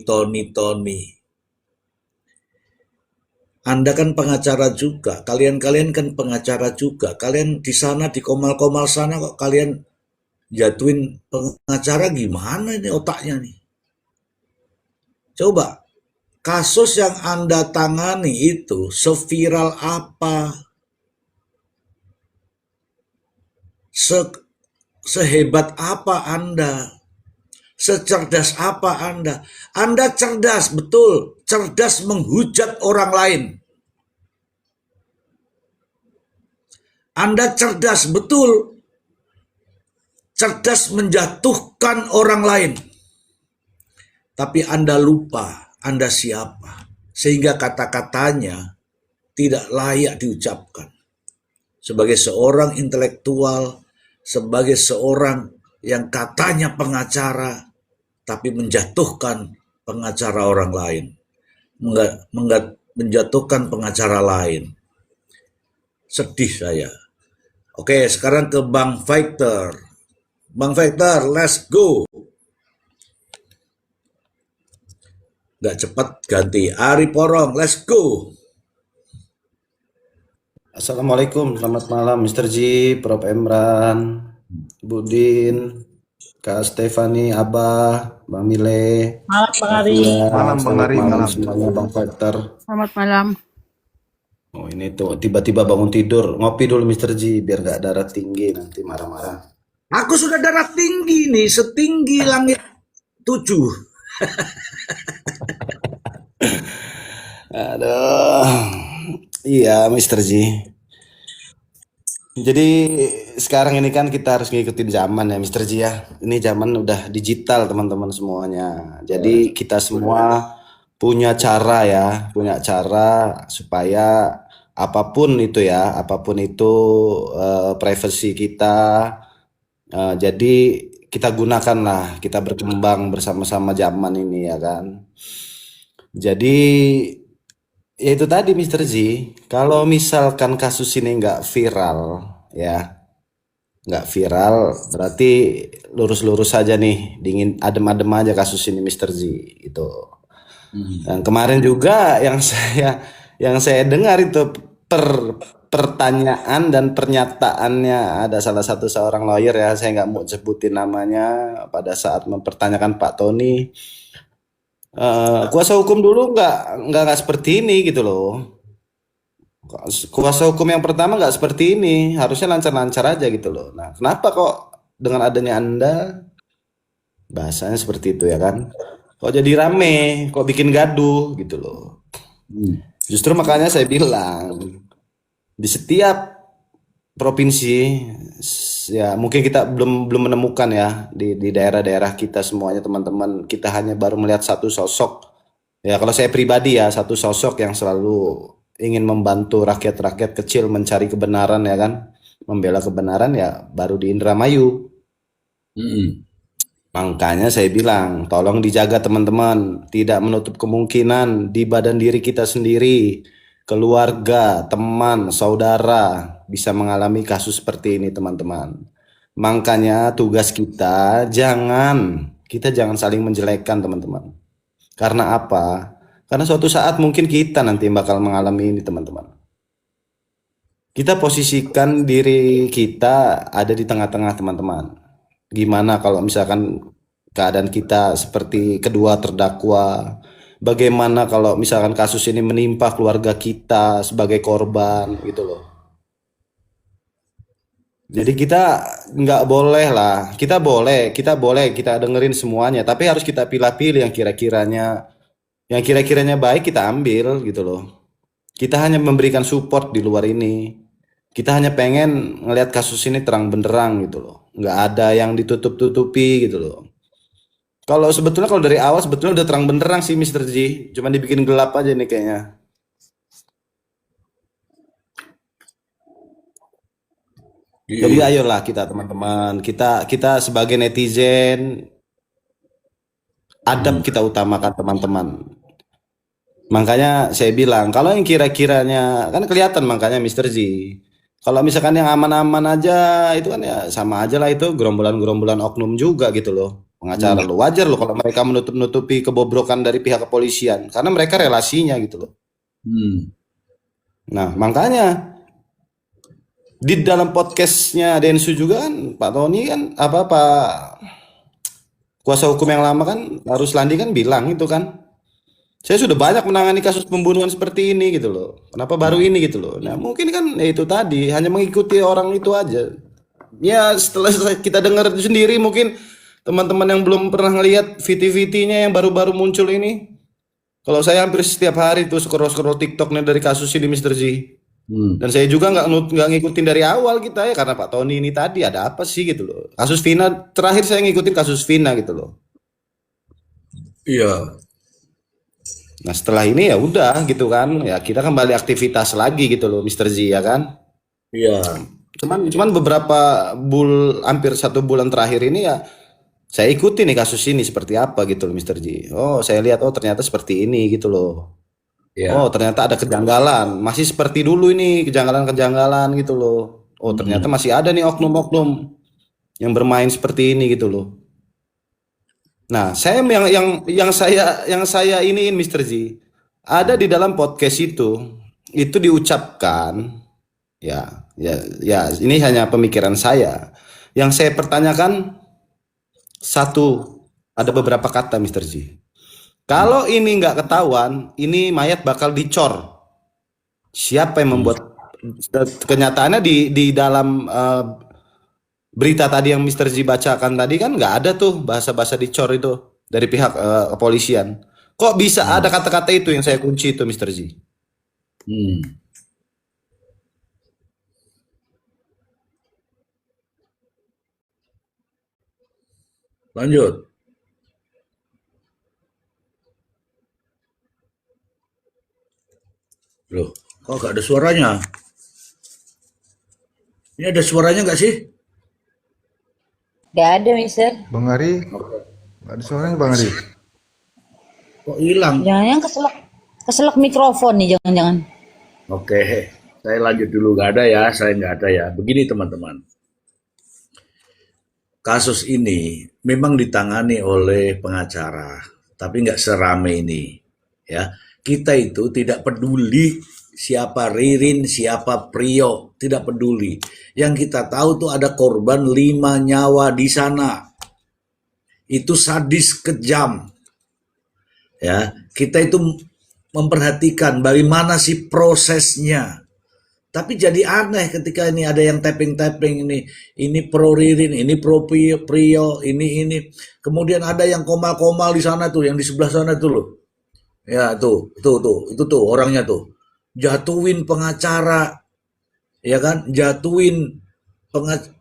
Anda kan pengacara juga, kalian kan pengacara juga. Kalian di sana di komal-komal sana kok kalian jatuhin pengacara, gimana ini otaknya nih? Coba kasus yang Anda tangani itu seviral apa? Sehebat apa Anda? Secerdas apa Anda? Anda cerdas, betul. Cerdas menghujat orang lain. Anda cerdas, betul. Cerdas menjatuhkan orang lain. Tapi Anda lupa Anda siapa. Sehingga kata-katanya tidak layak diucapkan. Sebagai seorang intelektual, sebagai seorang yang katanya pengacara, tapi menjatuhkan pengacara orang lain. Menjatuhkan pengacara lain. Sedih saya. Oke, sekarang ke Bang Fighter. Bang Fighter, let's go. Gak cepat ganti. Ari Porong, let's go. Assalamualaikum, selamat malam Mr. G, Prof. Emran, Budin, Kak Stefani, Abah, Bang Mile, Malam Bang Ari. Afia, Malam Bang selamat Ari, malam malam. semuanya Bang Factor. Selamat malam. Oh ini tuh tiba-tiba bangun tidur, ngopi dulu Mr. G biar gak darah tinggi nanti marah-marah. Aku sudah darah tinggi nih, setinggi langit 7. Aduh, iya Mr. G. Jadi sekarang ini kan kita harus ngikutin zaman ya Mr. G ya. Ini zaman udah digital teman-teman semuanya. Jadi kita semua punya cara ya, punya cara supaya apapun itu ya, apapun itu privacy kita. Jadi kita gunakanlah, kita berkembang bersama-sama zaman ini ya kan. Jadi ya itu tadi Mr. Z, kalau misalkan kasus ini nggak viral ya, nggak viral berarti lurus-lurus saja nih, dingin adem-adem aja kasus ini Mr. Z itu. Dan kemarin juga yang saya dengar itu pertanyaan dan pernyataannya ada salah satu seorang lawyer ya, saya nggak mau sebutin namanya, pada saat mempertanyakan Pak Tony. Kuasa hukum dulu nggak seperti ini gitu loh. Kuasa hukum yang pertama nggak seperti ini, harusnya lancar-lancar aja gitu loh. Nah, kenapa kok dengan adanya Anda bahasanya seperti itu ya kan? Kok jadi rame, kok bikin gaduh gitu loh. Justru makanya saya bilang di setiap provinsi ya mungkin kita belum menemukan ya di daerah-daerah kita semuanya teman-teman, kita hanya baru melihat satu sosok ya, kalau saya pribadi ya, satu sosok yang selalu ingin membantu rakyat-rakyat kecil mencari kebenaran ya kan, membela kebenaran ya, baru di Indramayu. Makanya saya bilang tolong dijaga teman-teman, tidak menutup kemungkinan di badan diri kita sendiri, keluarga, teman, saudara bisa mengalami kasus seperti ini teman-teman. Makanya tugas kita jangan saling menjelekkan teman-teman. Karena apa? Karena suatu saat mungkin kita nanti bakal mengalami ini teman-teman. Kita posisikan diri kita ada di tengah-tengah teman-teman. Gimana kalau misalkan keadaan kita seperti kedua terdakwa? Bagaimana kalau misalkan kasus ini menimpa keluarga kita sebagai korban gitu loh. Jadi kita nggak boleh lah, kita boleh kita dengerin semuanya, tapi harus kita pilih-pilih yang kira-kiranya baik kita ambil gitu loh. Kita hanya memberikan support di luar ini. Kita hanya pengen ngelihat kasus ini terang benderang gitu loh. Nggak ada yang ditutup-tutupi gitu loh. Kalau dari awal sebetulnya udah terang benderang sih Mr. G, cuma dibikin gelap aja nih kayaknya. Jadi ayolah kita teman-teman, kita sebagai netizen, adab kita utamakan teman-teman. Makanya saya bilang kalau yang kira-kiranya kan kelihatan, makanya Mr. Z. Kalau misalkan yang aman-aman aja itu kan ya sama aja lah, itu gerombolan-gerombolan oknum juga gitu loh. Pengacara lo wajar loh kalau mereka menutup-nutupi kebobrokan dari pihak kepolisian karena mereka relasinya gitu loh. Nah makanya di dalam podcastnya Densu juga kan Pak Tony kan Pak kuasa hukum yang lama kan Harus Landi kan bilang itu kan, saya sudah banyak menangani kasus pembunuhan seperti ini gitu loh, kenapa baru ini gitu loh. Nah mungkin kan ya itu tadi hanya mengikuti orang itu aja ya, setelah kita dengar sendiri mungkin teman-teman yang belum pernah ngelihat VT-VT-nya yang baru-baru muncul ini. Kalau saya hampir setiap hari tuh scroll-scroll TikTok nih dari kasus ini Mr. Z. Dan saya juga nggak ngikutin dari awal kita ya, karena Pak Tony ini tadi ada apa sih gitu loh. Kasus Vina terakhir saya ngikutin kasus Vina gitu loh. Iya. Nah setelah ini ya udah gitu kan, ya kita kembali aktivitas lagi gitu loh Mr. Z ya kan. Iya. Cuman beberapa hampir 1 bulan terakhir ini ya saya ikuti nih kasus ini seperti apa gitu loh Mr. Ji. Oh saya lihat oh ternyata seperti ini gitu loh. Iya. Oh ternyata ada kejanggalan. Masih seperti dulu ini kejanggalan-kejanggalan gitu loh. Oh ternyata masih ada nih oknum-oknum yang bermain seperti ini gitu loh. Nah saya yang saya iniin Mr. Ji, ada di dalam podcast itu diucapkan ya ini hanya pemikiran saya. Yang saya pertanyakan ada beberapa kata Mr. Z. Kalau ini nggak ketahuan, ini mayat bakal dicor. Siapa yang membuat? Kenyataannya di dalam berita tadi yang Mr. Z bacakan tadi kan nggak ada tuh bahasa-bahasa dicor itu dari pihak kepolisian. Kok bisa ada kata-kata itu yang saya kunci itu Mr. Z? Lanjut. Loh, kok gak ada suaranya? Ini ada suaranya nggak sih? Gak ada, Mister. Bang Ari, nggak ada suaranya Bang Ari. Kok hilang? Jangan-jangan keselak mikrofon nih, jangan-jangan. Oke, saya lanjut dulu. Nggak ada ya, saya nggak ada ya. Begini teman-teman. Kasus ini memang ditangani oleh pengacara, tapi nggak serame ini. Ya, kita itu tidak peduli siapa Ririn, siapa Prio, tidak peduli. Yang kita tahu tuh ada korban 5 nyawa di sana. Itu sadis kejam. Ya, kita itu memperhatikan bagaimana sih prosesnya. Tapi jadi aneh ketika ini ada yang tapping ini pro Ririn, ini pro Prio, ini. Kemudian ada yang komal-komal di sana tuh, yang di sebelah sana tuh loh. Ya itu tuh orangnya tuh. Jatuhin pengacara, ya kan? Jatuhin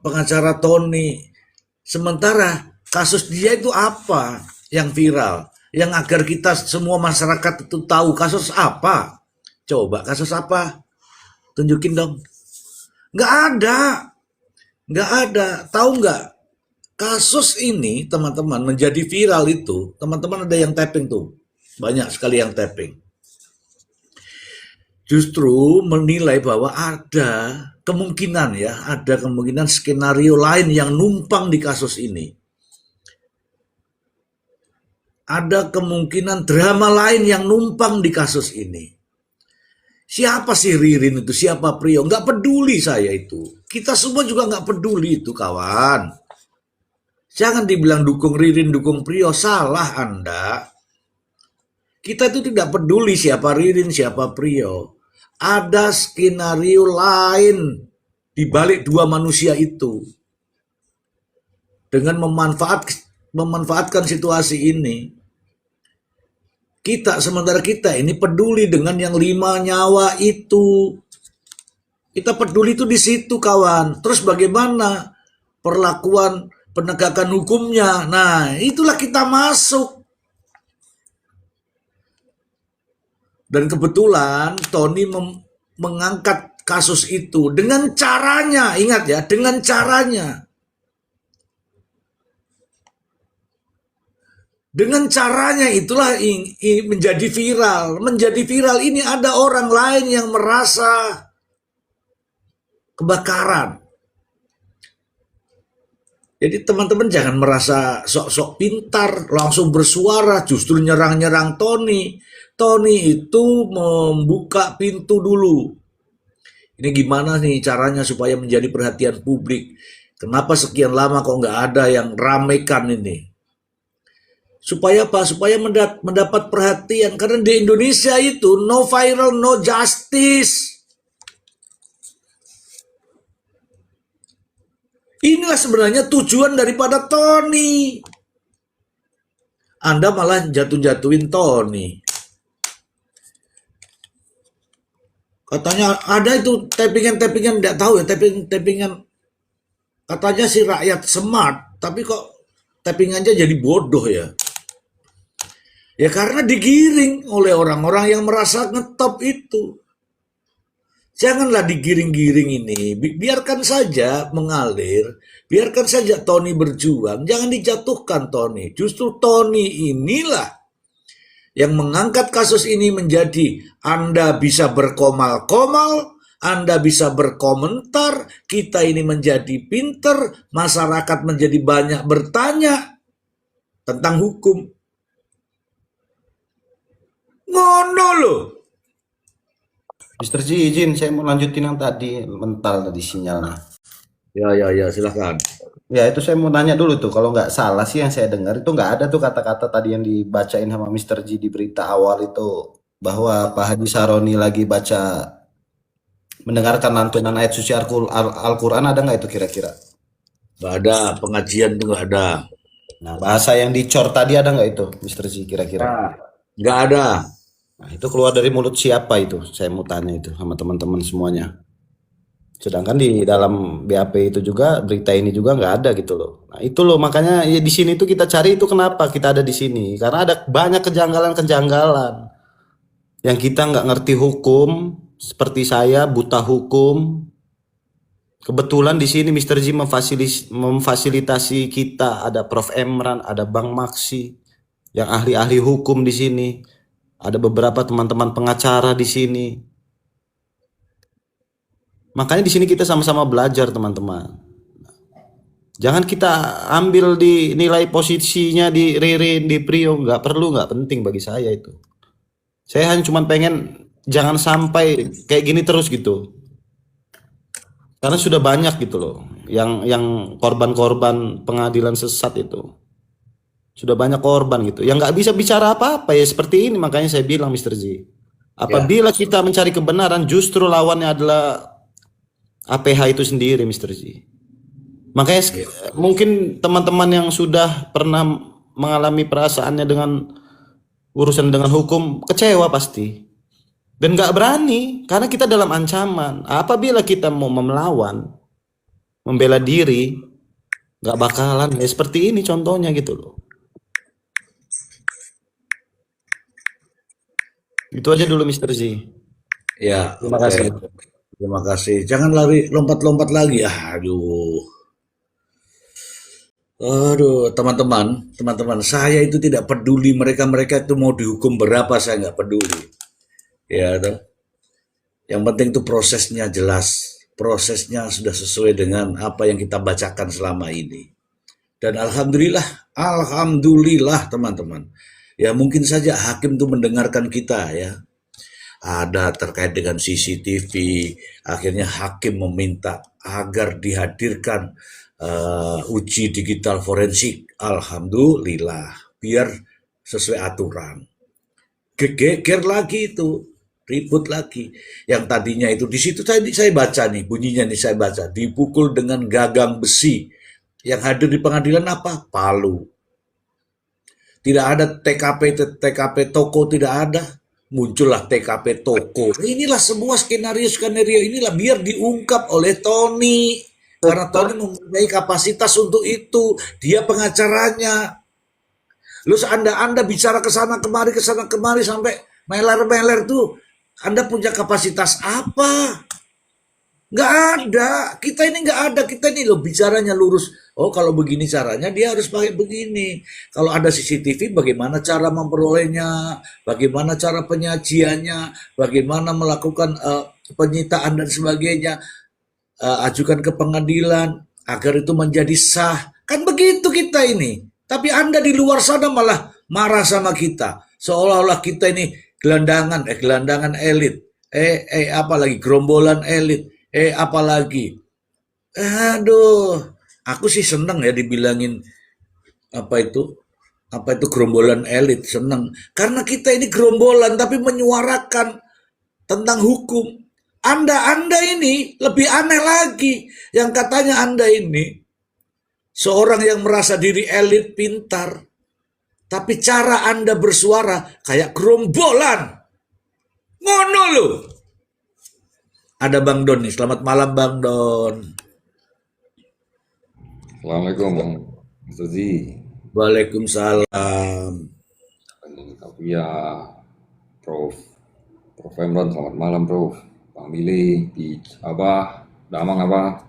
pengacara Tony. Sementara kasus dia itu apa yang viral? Yang agar kita semua masyarakat itu tahu kasus apa? Coba kasus apa? Tunjukin dong. Nggak ada. Tahu nggak? Kasus ini teman-teman menjadi viral itu. Teman-teman ada yang tapping tuh. Banyak sekali yang tapping. Justru menilai bahwa ada kemungkinan skenario lain yang numpang di kasus ini. Ada kemungkinan drama lain yang numpang di kasus ini. Siapa sih Ririn itu? Siapa Prio? Nggak peduli saya itu. Kita semua juga nggak peduli itu kawan. Jangan dibilang dukung Ririn, dukung Prio. Salah Anda. Kita itu tidak peduli siapa Ririn, siapa Prio. Ada skenario lain di balik dua manusia itu. Dengan memanfaatkan situasi ini. Sementara kita ini peduli dengan yang 5 nyawa itu. Kita peduli itu di situ kawan. Terus bagaimana perlakuan penegakan hukumnya? Nah, itulah kita masuk. Dan kebetulan Tony mengangkat kasus itu dengan caranya, ingat ya, dengan caranya. Dengan caranya itulah menjadi viral. Menjadi viral ini ada orang lain yang merasa kebakaran. Jadi teman-teman jangan merasa sok-sok pintar, langsung bersuara, justru nyerang-nyerang Tony. Tony itu membuka pintu dulu. Ini gimana nih caranya supaya menjadi perhatian publik? Kenapa sekian lama kok nggak ada yang ramekan ini? Supaya apa? Supaya mendapat perhatian. Karena di Indonesia itu no viral, no justice. Inilah sebenarnya tujuan daripada Tony. Anda malah jatuh-jatuhin Tony. Katanya ada itu tappingan-tappingan, nggak tahu ya, tappingan katanya si rakyat smart, tapi kok tappingannya jadi bodoh ya. Ya karena digiring oleh orang-orang yang merasa ngetop itu. Janganlah digiring-giring ini, biarkan saja mengalir, biarkan saja Tony berjuang, jangan dijatuhkan Tony. Justru Tony inilah yang mengangkat kasus ini menjadi Anda bisa berkomal-komal, Anda bisa berkomentar, kita ini menjadi pinter, masyarakat menjadi banyak bertanya tentang hukum. Ngono loh. Mr. Ji, izin saya mau lanjutin yang tadi mental tadi sinyalnya. Ya, silahkan. Ya itu saya mau nanya dulu tuh, kalau nggak salah sih yang saya dengar itu nggak ada tuh kata-kata tadi yang dibacain sama Mr. Ji di berita awal itu, bahwa Pak Haji Saroni lagi mendengarkan lantunan ayat suci Al-Quran, ada nggak itu kira-kira? Nggak ada, pengajian tuh nggak ada. Nah bahasa yang dicor tadi ada nggak itu Mr. Ji kira-kira? Nggak ada. Nah itu keluar dari mulut siapa itu? Saya mau tanya itu sama teman-teman semuanya. Sedangkan di dalam BAP itu juga berita ini juga nggak ada gitu loh. Nah itu loh makanya ya di sini tuh kita cari itu kenapa kita ada di sini, karena ada banyak kejanggalan-kejanggalan yang kita nggak ngerti hukum, seperti saya buta hukum. Kebetulan di sini Mr. Ji memfasilitasi kita, ada Prof Emran, ada Bang Maksi yang ahli-ahli hukum di sini, ada beberapa teman-teman pengacara di sini. Makanya di sini kita sama-sama belajar teman-teman. Jangan kita ambil di nilai posisinya di Ririn, di Prio, nggak perlu, nggak penting bagi saya itu. Saya hanya cuma pengen jangan sampai kayak gini terus gitu. Karena sudah banyak gitu loh, yang korban-korban pengadilan sesat itu. Sudah banyak korban gitu. Yang nggak bisa bicara apa-apa ya seperti ini, makanya saya bilang Mr. Z. Apabila kita mencari kebenaran, justru lawannya adalah APH itu sendiri, Mr. Z. Makanya mungkin teman-teman yang sudah pernah mengalami perasaannya dengan urusan dengan hukum kecewa pasti, dan nggak berani karena kita dalam ancaman. Apabila kita mau melawan, membela diri, nggak bakalan ya seperti ini contohnya gitu loh. Itu aja dulu Mr. Z. Ya, Terima kasih. Terima kasih. Jangan lari lompat-lompat lagi. Aduh, teman-teman, saya itu tidak peduli mereka itu mau dihukum berapa, saya nggak peduli. Ya, toh. Yang penting itu prosesnya jelas, prosesnya sudah sesuai dengan apa yang kita bacakan selama ini. Dan alhamdulillah teman-teman. Ya mungkin saja hakim itu mendengarkan kita ya. Ada terkait dengan CCTV, akhirnya hakim meminta agar dihadirkan uji digital forensik. Alhamdulillah, biar sesuai aturan. Geger lagi itu, ribut lagi. Yang tadinya itu di situ tadi saya baca nih, bunyinya nih saya baca, dipukul dengan gagang besi. Yang hadir di pengadilan apa? Palu. Tidak ada TKP toko, tidak ada. Muncullah TKP toko. Inilah semua skenario inilah biar diungkap oleh Tony. Karena Tony mempunyai kapasitas untuk itu. Dia pengacaranya. Lu Anda bicara ke sana kemari sampai meler tuh. Anda punya kapasitas apa? Nggak ada. Kita ini nggak ada. Kita ini loh bicaranya lurus. Oh kalau begini caranya dia harus pakai begini. Kalau ada CCTV bagaimana cara memperolehnya, bagaimana cara penyajiannya, bagaimana melakukan penyitaan dan sebagainya, ajukan ke pengadilan agar itu menjadi sah. Kan begitu kita ini. Tapi Anda di luar sana malah marah sama kita. Seolah-olah kita ini gelandangan elit. Apalagi gerombolan elit. Apalagi. Aduh. Aku sih seneng ya dibilangin apa itu gerombolan elit, seneng. Karena kita ini gerombolan tapi menyuarakan tentang hukum. Anda ini lebih aneh lagi. Yang katanya Anda ini seorang yang merasa diri elit pintar. Tapi cara Anda bersuara kayak gerombolan. Ngono loh. Ada Bang Don nih. Selamat malam Bang Don. Assalamualaikum Bang Mr. Z. Waalaikumsalam. Tapi ya Prof. Prof. Emron, selamat malam Prof. Bang Billy, Peach, Abah, Damang Abah,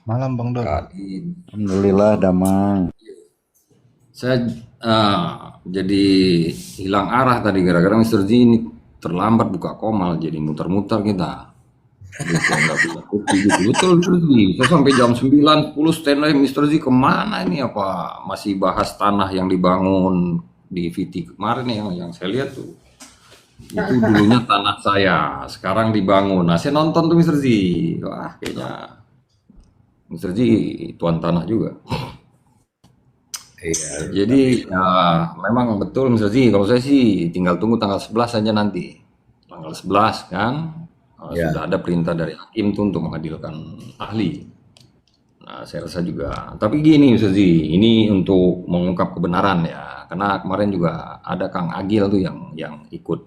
Malam Bang Don. Kak Din. Alhamdulillah Damang. Saya jadi hilang arah tadi gara-gara Mr. Z ini terlambat buka komal, jadi muter-muter kita. Gitu, nggak bisa kopi gitu. Betul Mr. Z. Saya sampai jam 9, 10 standby Mr. Z kemana ini, apa masih bahas tanah yang dibangun di VT kemarin yang saya lihat tuh. Itu dulunya tanah saya, sekarang dibangun. Nah, saya nonton tuh Mr. Z. Wah, kayaknya Mr. Z tuan tanah juga. Iya. Jadi memang betul Mr. Z, kalau saya sih tinggal tunggu tanggal 11 saja nanti. Tanggal 11 kan Ya. sudah ada perintah dari hakim tuh untuk menghadirkan ahli. Nah, saya rasa juga. Tapi gini Mr. Z, ini untuk mengungkap kebenaran ya. Karena kemarin juga ada Kang Agil tuh yang ikut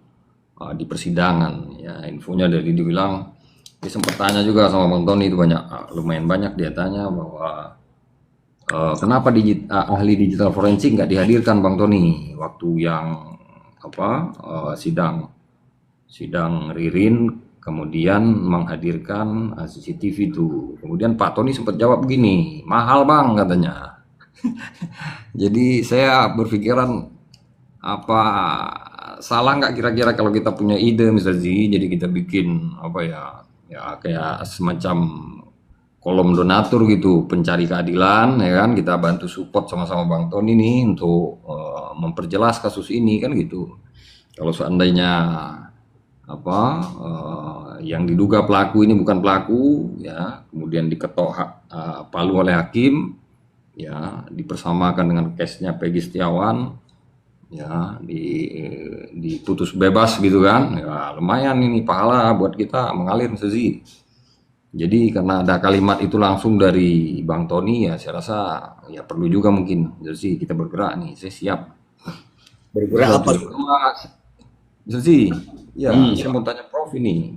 di persidangan ya. Infonya dari dibilang dia sempat tanya juga sama Bang Tony itu lumayan banyak dia tanya bahwa kenapa ahli digital forensik nggak dihadirkan Bang Tony waktu yang sidang Ririn kemudian menghadirkan CCTV itu. Kemudian Pak Tony sempat jawab begini, mahal Bang katanya. Jadi saya berpikiran apa salah nggak kira-kira kalau kita punya ide Mr. Z, jadi kita bikin kayak semacam kolom donatur gitu, pencari keadilan ya kan, kita bantu support sama-sama Bang Tony nih untuk memperjelas kasus ini kan gitu. Kalau seandainya yang diduga pelaku ini bukan pelaku ya, kemudian diketok palu oleh hakim ya, dipersamakan dengan case-nya Peggy Setiawan ya, diputus bebas gitu kan ya, lumayan ini pahala buat kita mengalir Mr. Z. Jadi karena ada kalimat itu langsung dari Bang Tony ya, saya rasa ya perlu juga mungkin jadi kita bergerak nih, saya siap. Bergerak apa? Jadi ya saya mau tanya Prof ini.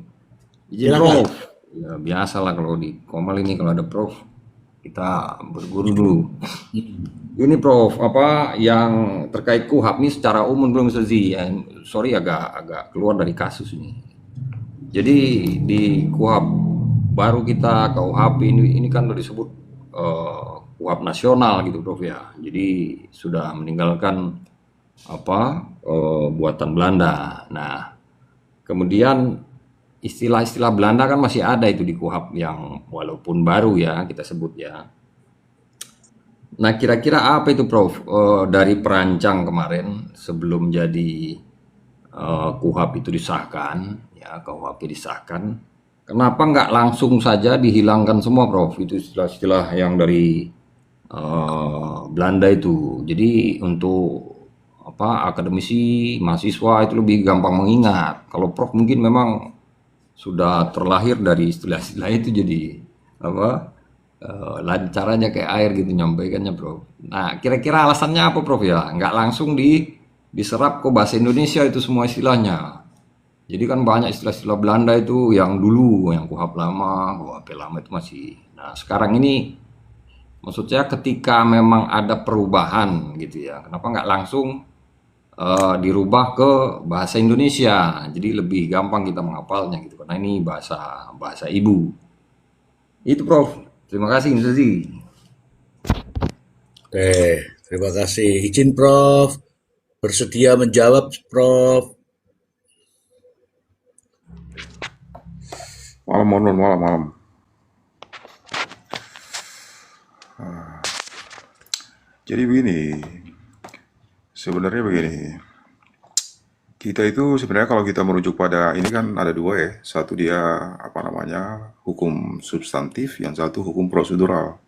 Izin Silakan. Prof. Ya biasalah kalau di Komal ini kalau ada Prof kita berguru dulu. Ini Prof, apa yang terkait KUHP ini secara umum belum Mr. Z ya, sorry agak keluar dari kasus ini. Jadi di KUHP baru kita KUHP ini kan udah disebut KUHP nasional gitu Prof ya. Jadi sudah meninggalkan buatan Belanda. Nah, kemudian istilah-istilah Belanda kan masih ada itu di KUHP yang walaupun baru ya kita sebut ya. Nah, kira-kira apa itu Prof dari perancang kemarin sebelum jadi KUHP itu disahkan ya, KUHP disahkan. Kenapa nggak langsung saja dihilangkan semua Prof? Itu istilah-istilah yang dari Belanda itu. Jadi untuk akademisi, mahasiswa itu lebih gampang mengingat. Kalau Prof mungkin memang sudah terlahir dari istilah-istilah itu, jadi lancarannya kayak air gitu nyampaikannya Prof. Nah, kira-kira alasannya apa Prof ya? Nggak langsung diserap ke bahasa Indonesia itu semua istilahnya. Jadi kan banyak istilah-istilah Belanda itu yang dulu, yang KUHP lama, KUHP lama itu masih. Nah, sekarang ini maksud saya ketika memang ada perubahan gitu ya, kenapa nggak langsung dirubah ke bahasa Indonesia, jadi lebih gampang kita menghafalnya gitu, karena ini bahasa ibu. Itu Prof. Terima kasih Mr. Z. Oke, terima kasih. Izin Prof. Bersedia menjawab Prof. Malam. Jadi sebenarnya begini, kita itu sebenarnya kalau kita merujuk pada ini kan ada dua ya, satu dia hukum substantif, yang satu hukum prosedural.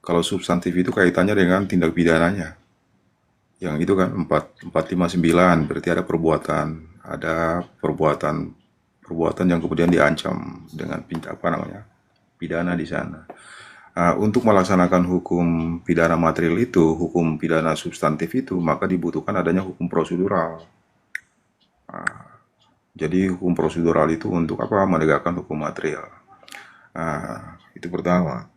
Kalau substantif itu kaitannya dengan tindak pidananya, yang itu kan 459 berarti ada perbuatan yang kemudian diancam dengan pidana di sana. Untuk melaksanakan hukum pidana material itu, hukum pidana substantif itu, maka dibutuhkan adanya hukum prosedural. Jadi hukum prosedural itu untuk apa? Menegakkan hukum material. Itu pertama.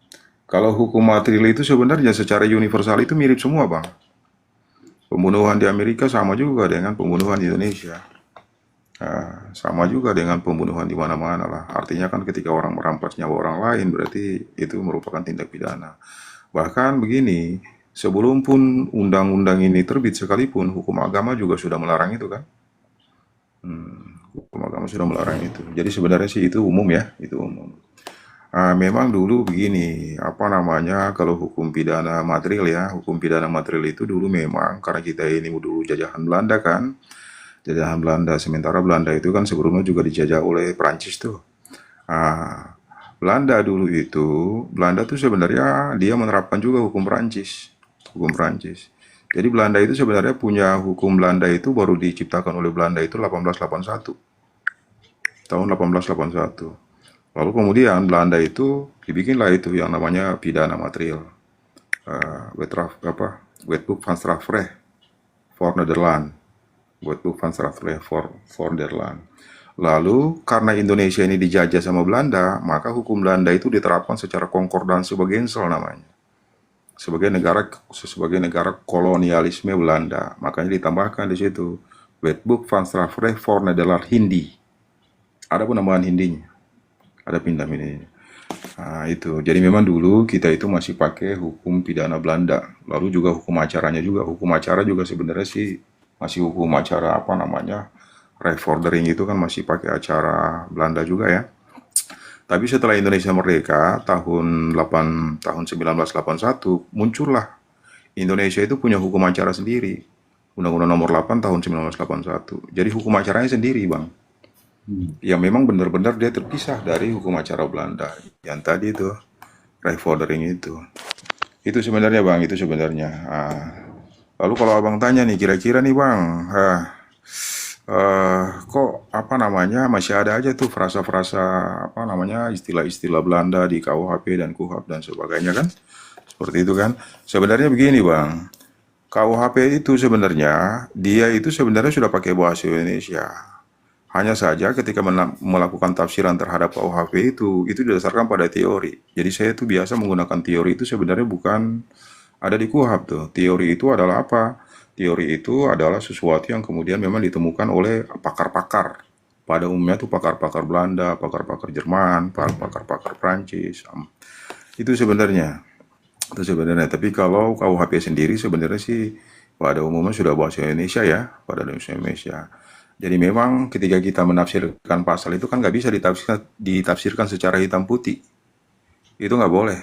Kalau hukum material itu sebenarnya secara universal itu mirip semua, Bang. Pembunuhan di Amerika sama juga dengan pembunuhan di Indonesia. Sama juga dengan pembunuhan di mana-mana lah. Artinya kan ketika orang merampas nyawa orang lain berarti itu merupakan tindak pidana. Bahkan begini, sebelum pun undang-undang ini terbit sekalipun, hukum agama juga sudah melarang itu kan. Hukum agama sudah melarang itu. Jadi sebenarnya sih itu umum ya, itu umum. Memang dulu begini, apa namanya, kalau hukum pidana material ya, hukum pidana material itu dulu memang karena kita ini dulu jajahan Belanda kan, jajahan Belanda, sementara Belanda itu kan sebelumnya juga dijajah oleh Prancis tuh. Belanda dulu itu, Belanda tuh sebenarnya dia menerapkan juga hukum Prancis, hukum Prancis. Jadi Belanda itu sebenarnya punya hukum Belanda itu baru diciptakan oleh Belanda itu 1881, tahun 1881. Lalu kemudian Belanda itu dibikinlah itu yang namanya pidana material, Wetboek van Strafrecht for Nederland. Wetboek van Strafrecht for Nederland. Lalu karena Indonesia ini dijajah sama Belanda, maka hukum Belanda itu diterapkan secara konkordansi beginsel namanya. Sebagai negara kolonialisme Belanda, makanya ditambahkan di situ Wetboek van Strafrecht for Nederland Hindi. Ada penambahan Hindinya, ada pindah ini. Itu. Jadi memang dulu kita itu masih pakai hukum pidana Belanda. Lalu juga hukum acaranya juga. Hukum acara juga sebenarnya sih masih hukum acara apa namanya, Revolvering itu kan masih pakai acara Belanda juga ya. Tapi setelah Indonesia merdeka tahun 1981 muncullah Indonesia itu punya hukum acara sendiri. Undang-Undang Nomor 8 tahun 1981. Jadi hukum acaranya sendiri, Bang. Yang memang benar-benar dia terpisah dari hukum acara Belanda. Yang tadi itu Revolvering itu. Itu sebenarnya, Bang, itu sebenarnya. Lalu kalau Abang tanya nih, kira-kira nih, Bang, kok apa namanya masih ada aja tuh frasa-frasa apa namanya istilah-istilah Belanda di KUHP dan KUHAP dan sebagainya kan? Seperti itu kan? Sebenarnya begini, Bang. KUHP itu sebenarnya dia itu sebenarnya sudah pakai bahasa Indonesia. Hanya saja ketika melakukan tafsiran terhadap KUHP itu didasarkan pada teori. Jadi saya itu biasa menggunakan teori itu sebenarnya bukan ada di KUHP tuh. Teori itu adalah apa? Teori itu adalah sesuatu yang kemudian memang ditemukan oleh pakar-pakar. Pada umumnya tuh pakar-pakar Belanda, pakar-pakar Jerman, pakar-pakar Prancis. Itu sebenarnya. Itu sebenarnya. Tapi kalau KUHP sendiri sebenarnya sih pada umumnya sudah bahasa Indonesia ya, pada bahasa Indonesia. Jadi memang ketika kita menafsirkan pasal itu kan nggak bisa ditafsirkan secara hitam putih. Itu nggak boleh.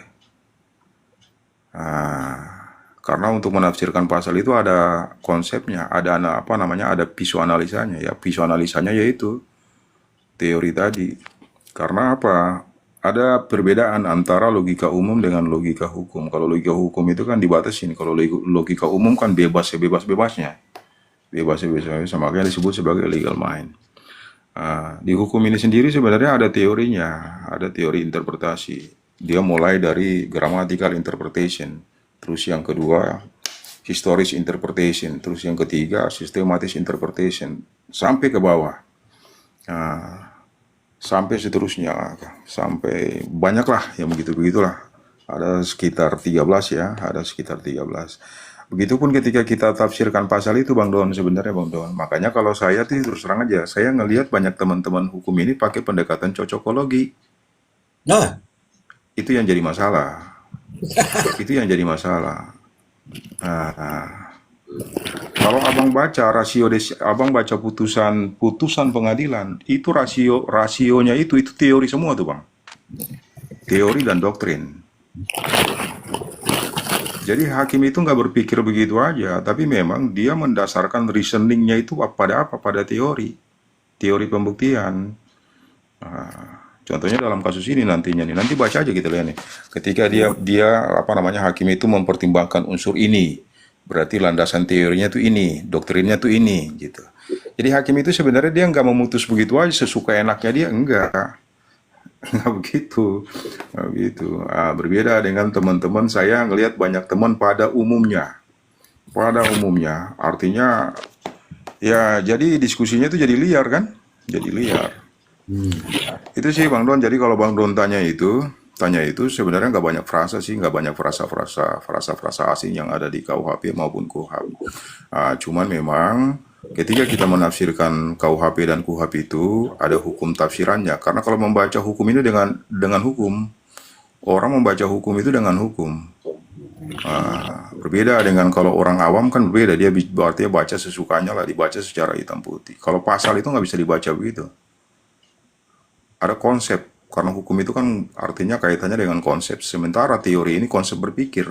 Karena untuk menafsirkan pasal itu ada konsepnya, ada apa namanya, ada visuanalisanya ya. Visuanalisanya yaitu teori tadi. Karena apa? Ada perbedaan antara logika umum dengan logika hukum. Kalau logika hukum itu kan dibatasin. Kalau logika umum kan bebas sebebas-bebasnya. Bebas sebebas-bebasnya, makanya disebut sebagai legal mind. Di hukum ini sendiri sebenarnya ada teorinya, ada teori interpretasi. Dia mulai dari grammatical interpretation, terus yang kedua historic interpretation, terus yang ketiga systematic interpretation, sampai ke bawah. Sampai seterusnya, sampai banyak lah yang begitu-begitulah. Ada sekitar 13 ya, ada sekitar 13. Begitupun ketika kita tafsirkan pasal itu, Bang Don, sebenarnya Bang Don. Makanya kalau saya tuh terus terang aja, saya ngelihat banyak teman-teman hukum ini pakai pendekatan cocokologi. Nah, Itu yang jadi masalah. Itu yang jadi masalah. Kalau abang baca abang baca putusan pengadilan, itu rasionya itu teori semua tuh, Bang. Teori dan doktrin. Jadi hakim itu nggak berpikir begitu aja, tapi memang dia mendasarkan reasoningnya itu pada apa? Pada teori pembuktian. Contohnya dalam kasus ini nantinya nih, nanti baca aja kita lihat nih. Ketika dia apa namanya, hakim itu mempertimbangkan unsur ini, berarti landasan teorinya tuh ini, doktrinnya tuh ini, gitu. Jadi hakim itu sebenarnya dia nggak memutus begitu aja sesuka enaknya dia, enggak. Nggak begitu, nggak begitu. Berbeda dengan teman-teman saya ngelihat banyak teman pada umumnya. Pada umumnya, artinya ya jadi diskusinya itu jadi liar kan? Jadi liar. Itu sih Bang Don. Jadi kalau Bang Don tanya itu sebenarnya nggak banyak frasa sih, nggak banyak frasa asing yang ada di KUHP maupun KUHP. Cuman memang ketika kita menafsirkan KUHP dan KUHP itu ada hukum tafsirannya. Karena kalau membaca hukum ini dengan hukum, orang membaca hukum itu dengan hukum. Berbeda dengan kalau orang awam kan berbeda, dia berarti baca sesukanya lah, dibaca secara hitam putih. Kalau pasal itu nggak bisa dibaca begitu. Ada konsep, karena hukum itu kan artinya kaitannya dengan konsep. Sementara teori ini konsep berpikir.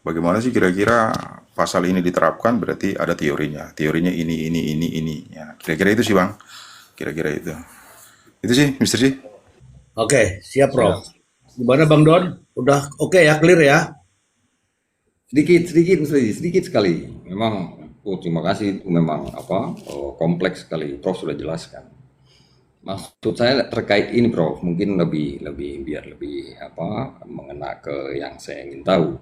Bagaimana sih kira-kira pasal ini diterapkan, berarti ada teorinya. Teorinya ini. Ya, kira-kira itu sih Bang. Kira-kira itu. Itu sih, Mr. Ji. Oke, siap Prof. Gimana Bang Don? Udah oke ya, clear ya? Sedikit sekali. Memang, terima kasih. Itu memang kompleks sekali. Prof sudah jelaskan. Maksud saya terkait ini, Prof, mungkin biar lebih mengena ke yang saya ingin tahu.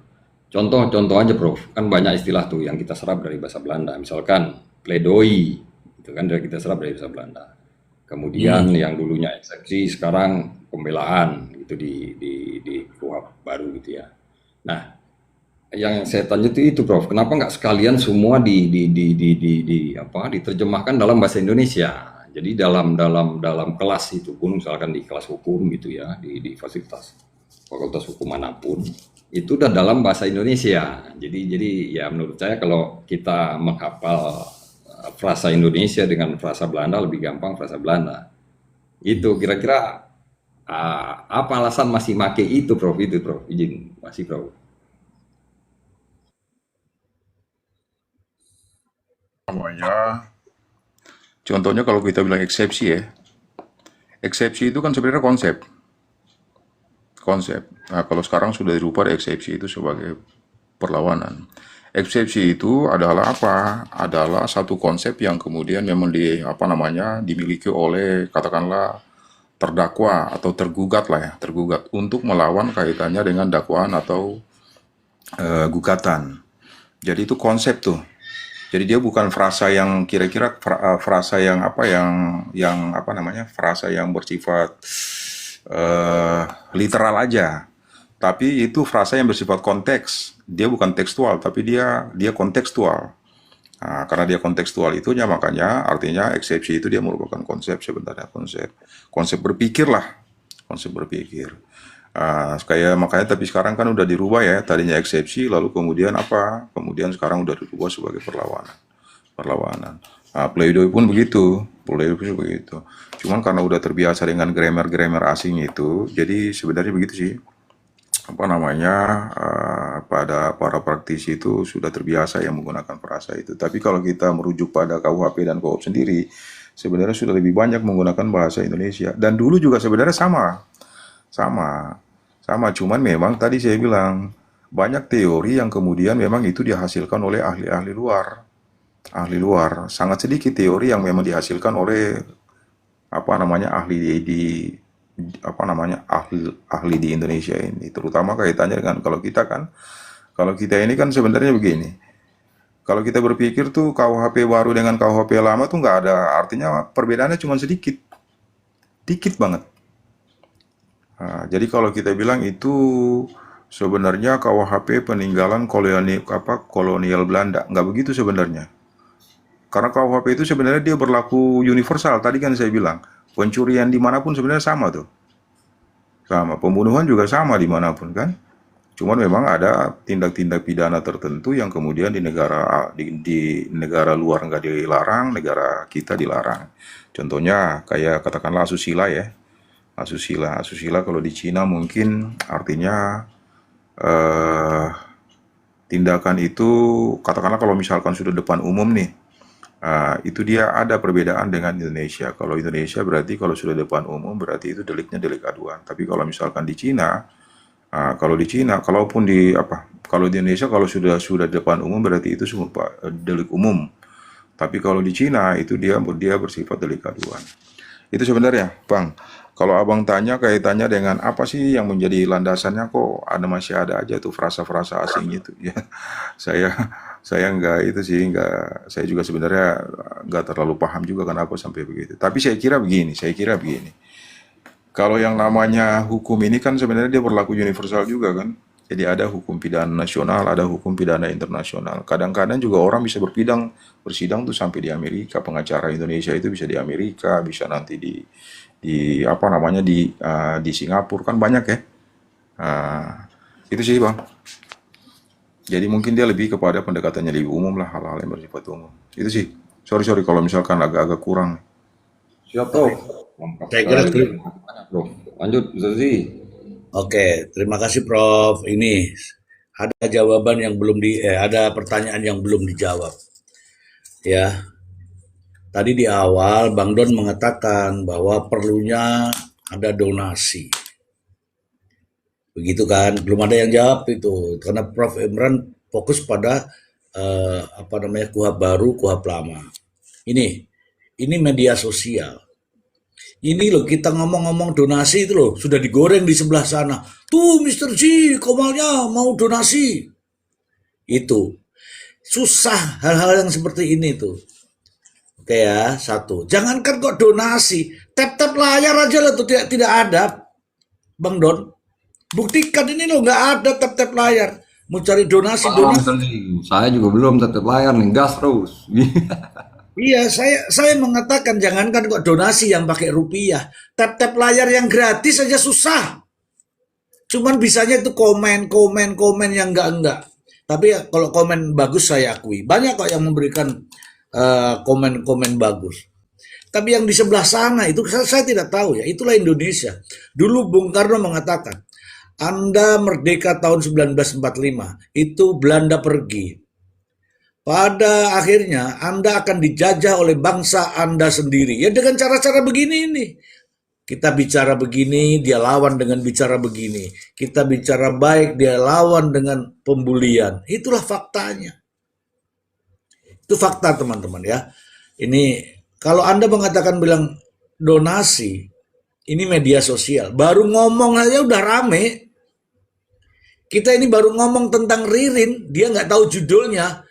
Contoh aja, Prof. Kan banyak istilah tuh yang kita serap dari bahasa Belanda. Misalkan pledoi, itu kan kita serap dari bahasa Belanda. Kemudian yang dulunya eksepsi, sekarang pembelaan itu di KUHP baru gitu ya. Nah, yang saya tanya itu Prof, kenapa nggak sekalian semua diterjemahkan dalam bahasa Indonesia? Jadi dalam kelas itu pun, misalkan di kelas hukum gitu ya, di fakultas hukum manapun, itu udah dalam bahasa Indonesia. Jadi ya menurut saya kalau kita menghafal frasa Indonesia dengan frasa Belanda lebih gampang frasa Belanda. Itu kira-kira apa alasan masih make itu Prof? Itu Prof, izin masih Prof. Contohnya kalau kita bilang eksepsi ya, eksepsi itu kan sebenarnya konsep. Nah, kalau sekarang sudah dirubah eksepsi itu sebagai perlawanan. Eksepsi itu adalah apa? Adalah satu konsep yang kemudian memang dimiliki oleh katakanlah terdakwa atau tergugat untuk melawan kaitannya dengan dakwaan atau gugatan. Jadi itu konsep tuh. Jadi dia bukan frasa yang kira-kira frasa yang frasa yang bersifat literal aja. Tapi itu frasa yang bersifat konteks. Dia bukan tekstual, tapi dia kontekstual. Nah, karena dia kontekstual itunya, makanya artinya eksepsi itu dia merupakan konsep sebenarnya, konsep berpikir lah, konsep berpikir. Makanya tapi sekarang kan udah dirubah ya, tadinya eksepsi lalu kemudian kemudian sekarang udah dirubah sebagai perlawanan. Pledoi pun begitu. Cuman karena udah terbiasa dengan grammar asing itu, jadi sebenarnya begitu sih. Pada para praktisi itu sudah terbiasa yang menggunakan frasa itu. Tapi kalau kita merujuk pada KUHP dan KUHP sendiri, sebenarnya sudah lebih banyak menggunakan bahasa Indonesia. Dan dulu juga sebenarnya sama, cuman memang tadi saya bilang banyak teori yang kemudian memang itu dihasilkan oleh ahli luar. Sangat sedikit teori yang memang dihasilkan oleh ahli di Indonesia ini, terutama kaitannya dengan kalau kita ini kan sebenarnya begini. Kalau kita berpikir tuh KUHP baru dengan KUHP lama tuh nggak ada, artinya perbedaannya cuma dikit banget. Nah, jadi kalau kita bilang itu sebenarnya KUHP peninggalan kolonial Belanda, nggak begitu sebenarnya. Karena KUHP itu sebenarnya dia berlaku universal. Tadi kan saya bilang pencurian dimanapun sebenarnya sama tuh, pembunuhan juga sama dimanapun kan. Cuman memang ada tindak-tindak pidana tertentu yang kemudian di negara luar nggak dilarang, negara kita dilarang. Contohnya kayak katakanlah asusila ya. Asusila kalau di Cina mungkin artinya tindakan itu katakanlah kalau misalkan sudah depan umum nih, itu dia ada perbedaan dengan Indonesia. Kalau Indonesia berarti kalau sudah depan umum berarti itu deliknya delik aduan. Tapi kalau misalkan di Cina, kalau di Indonesia kalau sudah depan umum berarti itu semua delik umum. Tapi kalau di Cina itu dia bersifat delik aduan. Itu sebenarnya, Bang. Kalau abang tanya kaitannya dengan apa sih yang menjadi landasannya, kok masih ada aja tuh frasa-frasa asing itu. Ya, saya saya nggak itu sih nggak. Saya juga sebenarnya nggak terlalu paham juga kenapa sampai begitu. Tapi saya kira begini. Kalau yang namanya hukum ini kan sebenarnya dia berlaku universal juga kan. Jadi ada hukum pidana nasional, ada hukum pidana internasional. Kadang-kadang juga orang bisa bersidang tuh sampai di Amerika. Pengacara Indonesia itu bisa di Amerika, bisa nanti di apa namanya di Singapura kan banyak ya. Ah, itu sih Bang. Jadi mungkin dia lebih kepada pendekatannya lebih umum lah, hal-hal yang bersifat umum. Itu sih. Sorry kalau misalkan agak-agak kurang. Siap, Prof. Lengkap Saya kira sekali. Banyak, Prof. Lanjut, Ustaz Zi. Oke, terima kasih Prof. Ini ada jawaban yang belum ada pertanyaan yang belum dijawab. Ya, tadi di awal Bang Don mengatakan bahwa perlunya ada donasi. Begitu kan? Belum ada yang jawab itu karena Prof. Imran fokus pada KUHP baru, KUHP lama. Ini media sosial. Ini loh kita ngomong-ngomong donasi itu loh sudah digoreng di sebelah sana. Tuh Mr. G, Komalnya mau donasi. Itu susah hal-hal yang seperti ini tuh. Oke ya, satu. Jangankan kok donasi, tap-tap layar aja lah tuh tidak ada, Bang Don. Buktikan ini loh nggak ada tap-tap layar. Mau cari donasi. Ustaz Zi. Saya juga belum tetap layar nih, gas terus. Iya, saya mengatakan jangankan kok donasi yang pakai rupiah, tap-tap layar yang gratis saja susah. Cuman bisanya itu komen yang enggak. Tapi ya, kalau komen bagus saya akui. Banyak kok yang memberikan komen bagus. Tapi yang di sebelah sana itu saya tidak tahu ya. Itulah Indonesia. Dulu Bung Karno mengatakan, Anda merdeka tahun 1945, itu Belanda pergi. Pada akhirnya Anda akan dijajah oleh bangsa Anda sendiri. Ya dengan cara-cara begini ini. Kita bicara begini, dia lawan dengan bicara begini. Kita bicara baik, dia lawan dengan pembulian. Itulah faktanya. Itu fakta teman-teman ya. Ini kalau Anda mengatakan bilang donasi, ini media sosial. Baru ngomong aja udah rame. Kita ini baru ngomong tentang Ririn, dia nggak tahu judulnya.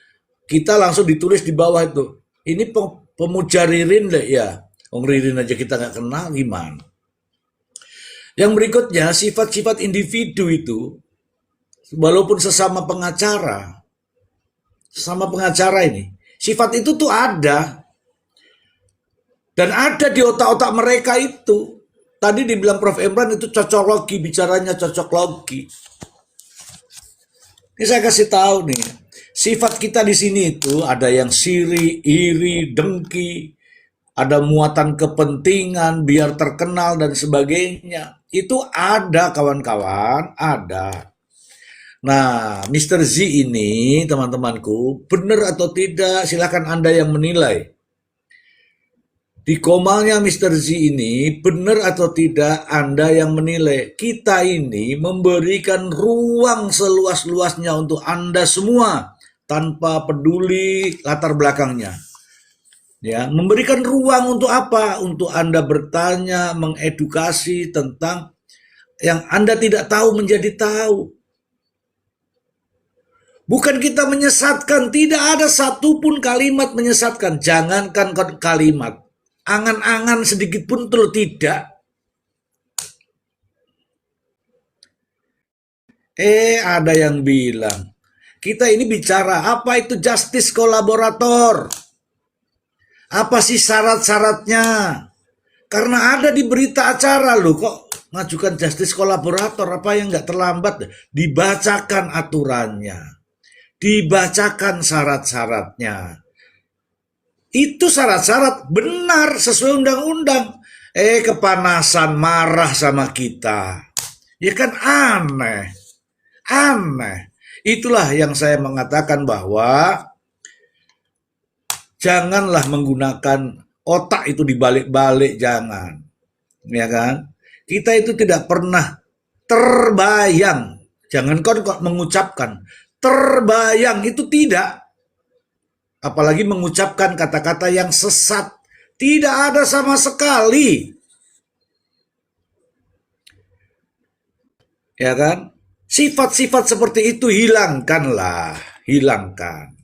Kita langsung ditulis di bawah itu. Ini pemuja Ririn deh ya. Ririn aja kita nggak kenal gimana. Yang berikutnya sifat-sifat individu itu, walaupun sesama pengacara ini, sifat itu tuh ada. Dan ada di otak-otak mereka itu. Tadi dibilang Prof. Imran itu cocoklogi, bicaranya cocoklogi. Ini saya kasih tahu nih. Sifat kita di sini itu ada yang siri, iri, dengki, ada muatan kepentingan, biar terkenal dan sebagainya. Itu ada kawan-kawan, ada. Nah, Mr. Z ini teman-temanku, benar atau tidak silakan Anda yang menilai. Di Komalnya Mr. Z ini benar atau tidak Anda yang menilai. Kita ini memberikan ruang seluas-luasnya untuk Anda semua tanpa peduli latar belakangnya. Ya, memberikan ruang untuk apa? Untuk Anda bertanya, mengedukasi tentang yang Anda tidak tahu menjadi tahu. Bukan kita menyesatkan, tidak ada satupun kalimat menyesatkan. Jangankan kalimat, angan-angan sedikit pun terlalu tidak. Ada yang bilang, kita ini bicara apa itu justice kolaborator. Apa sih syarat-syaratnya? Karena ada di berita acara loh kok ngajukan justice kolaborator, apa yang nggak terlambat? Dibacakan aturannya, dibacakan syarat-syaratnya. Itu syarat-syarat benar sesuai undang-undang. Kepanasan marah sama kita. Ya kan aneh. Itulah yang saya mengatakan bahwa janganlah menggunakan otak itu dibalik-balik, jangan. Ya kan? Kita itu tidak pernah terbayang. Jangan kok mengucapkan terbayang itu tidak. Apalagi mengucapkan kata-kata yang sesat, Tidak ada sama sekali. Ya kan? Sifat-sifat seperti itu hilangkanlah, hilangkan.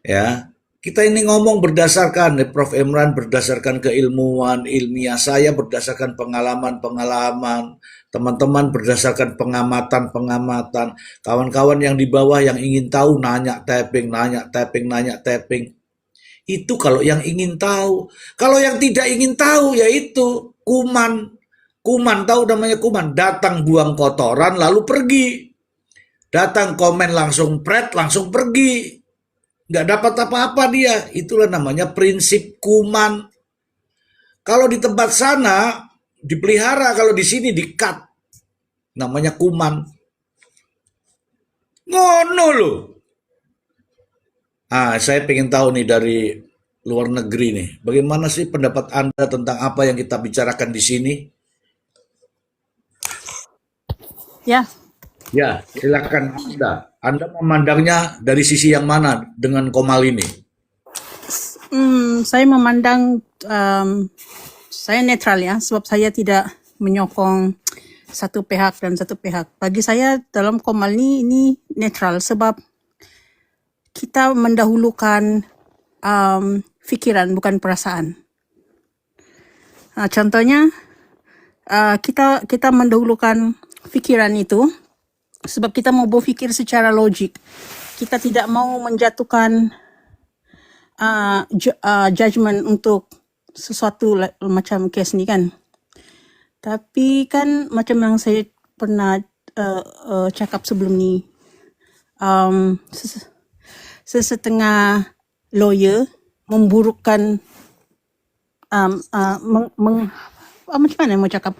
Ya, kita ini ngomong berdasarkan, Prof. Imran berdasarkan keilmuan, ilmiah, saya berdasarkan pengalaman-pengalaman, teman-teman berdasarkan pengamatan-pengamatan, kawan-kawan yang di bawah yang ingin tahu nanya tapping, nanya tapping, nanya tapping. Itu kalau yang ingin tahu. Kalau yang tidak ingin tahu yaitu kuman. Kuman, tahu namanya kuman, datang buang kotoran lalu pergi. Datang komen langsung pret, langsung pergi. Nggak dapat apa-apa dia. Itulah namanya prinsip kuman. Kalau di tempat sana dipelihara, kalau di sini di-cut. Namanya kuman. Ngono loh. Saya pengen tahu nih dari luar negeri nih. Bagaimana sih pendapat Anda tentang apa yang kita bicarakan di sini? Ya, Ya, silakan Anda. Anda memandangnya dari sisi yang mana dengan Komal ini? saya memandang saya netral ya, sebab saya tidak menyokong satu pihak dan satu pihak. Bagi saya dalam Komal ini netral sebab kita mendahulukan fikiran bukan perasaan. Contohnya kita mendahulukan pikiran itu sebab kita mau berpikir secara logik. Kita tidak mau menjatuhkan judgment untuk sesuatu macam kes ni kan. Tapi kan macam yang saya pernah cakap sebelum ni, sesetengah lawyer memburukkan macam mana mau cakap,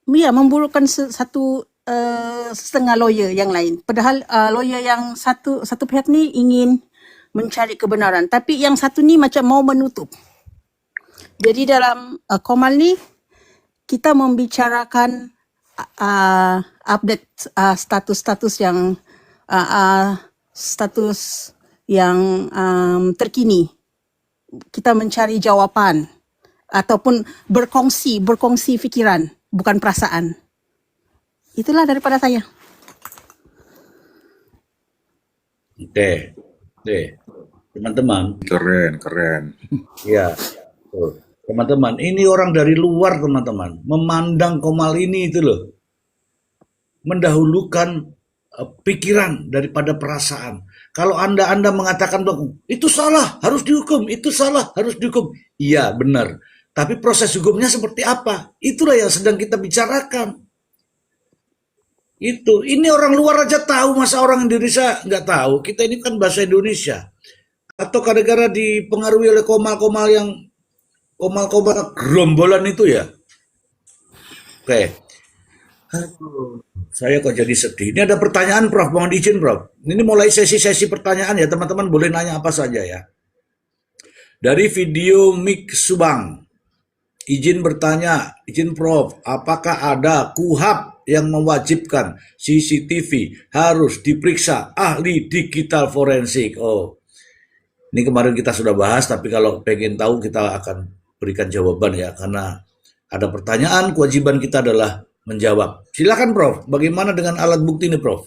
memburukkan satu setengah lawyer yang lain. Padahal lawyer yang satu pihak ni ingin mencari kebenaran, tapi yang satu ni macam mau menutup. Jadi dalam Komal ni kita membicarakan update status-status yang terkini. Kita mencari jawapan ataupun berkongsi fikiran, bukan perasaan. Itulah daripada saya. Oke. Teman-teman. Keren. Ya, betul. Teman-teman, ini orang dari luar teman-teman. Memandang Komal ini itu loh. Mendahulukan pikiran daripada perasaan. Kalau Anda mengatakan bahwa itu salah, harus dihukum, itu salah, harus dihukum. Iya, benar. Tapi proses hukumnya seperti apa? Itulah yang sedang kita bicarakan. Ini orang luar aja tahu, masa orang Indonesia nggak tahu? Kita ini kan bahasa Indonesia. Atau gara-gara dipengaruhi oleh komal-komal gerombolan itu ya? Oke. Aduh, saya kok jadi sedih. Ini ada pertanyaan, Prof. Mohon izin, Prof. Ini mulai sesi-sesi pertanyaan ya, teman-teman boleh nanya apa saja ya. Dari video Mik Subang. Izin bertanya, izin Prof, apakah ada KUHAP yang mewajibkan CCTV harus diperiksa ahli digital forensik? Oh, ini kemarin kita sudah bahas, tapi kalau pengen tahu kita akan berikan jawaban ya, karena ada pertanyaan, kewajiban kita adalah menjawab. Silakan Prof, bagaimana dengan alat bukti ini Prof?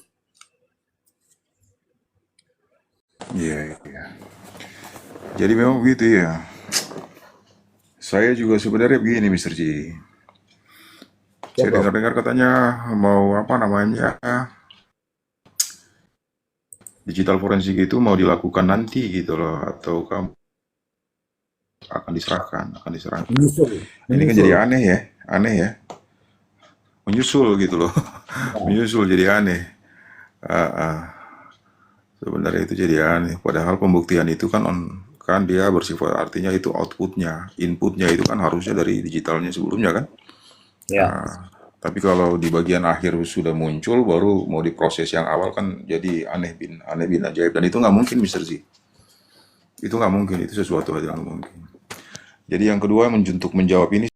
Iya. Jadi memang begitu ya. Saya juga sebenarnya begini, Mr. Ji. Saya dengar-dengar katanya mau digital forensik itu mau dilakukan nanti gitu loh, atau kamu akan diserahkan. Ini kan jadi aneh ya. Menyusul gitu loh. Menyusul jadi aneh. Sebenarnya itu jadi aneh. Padahal pembuktian itu kan dia bersifat, artinya itu outputnya, inputnya itu kan harusnya dari digitalnya sebelumnya kan. Ya. Tapi kalau di bagian akhir sudah muncul, baru mau diproses yang awal kan jadi aneh bin ajaib, dan itu nggak mungkin Mr. Z. Itu nggak mungkin, itu sesuatu hal yang nggak mungkin. Jadi yang kedua untuk menjawab ini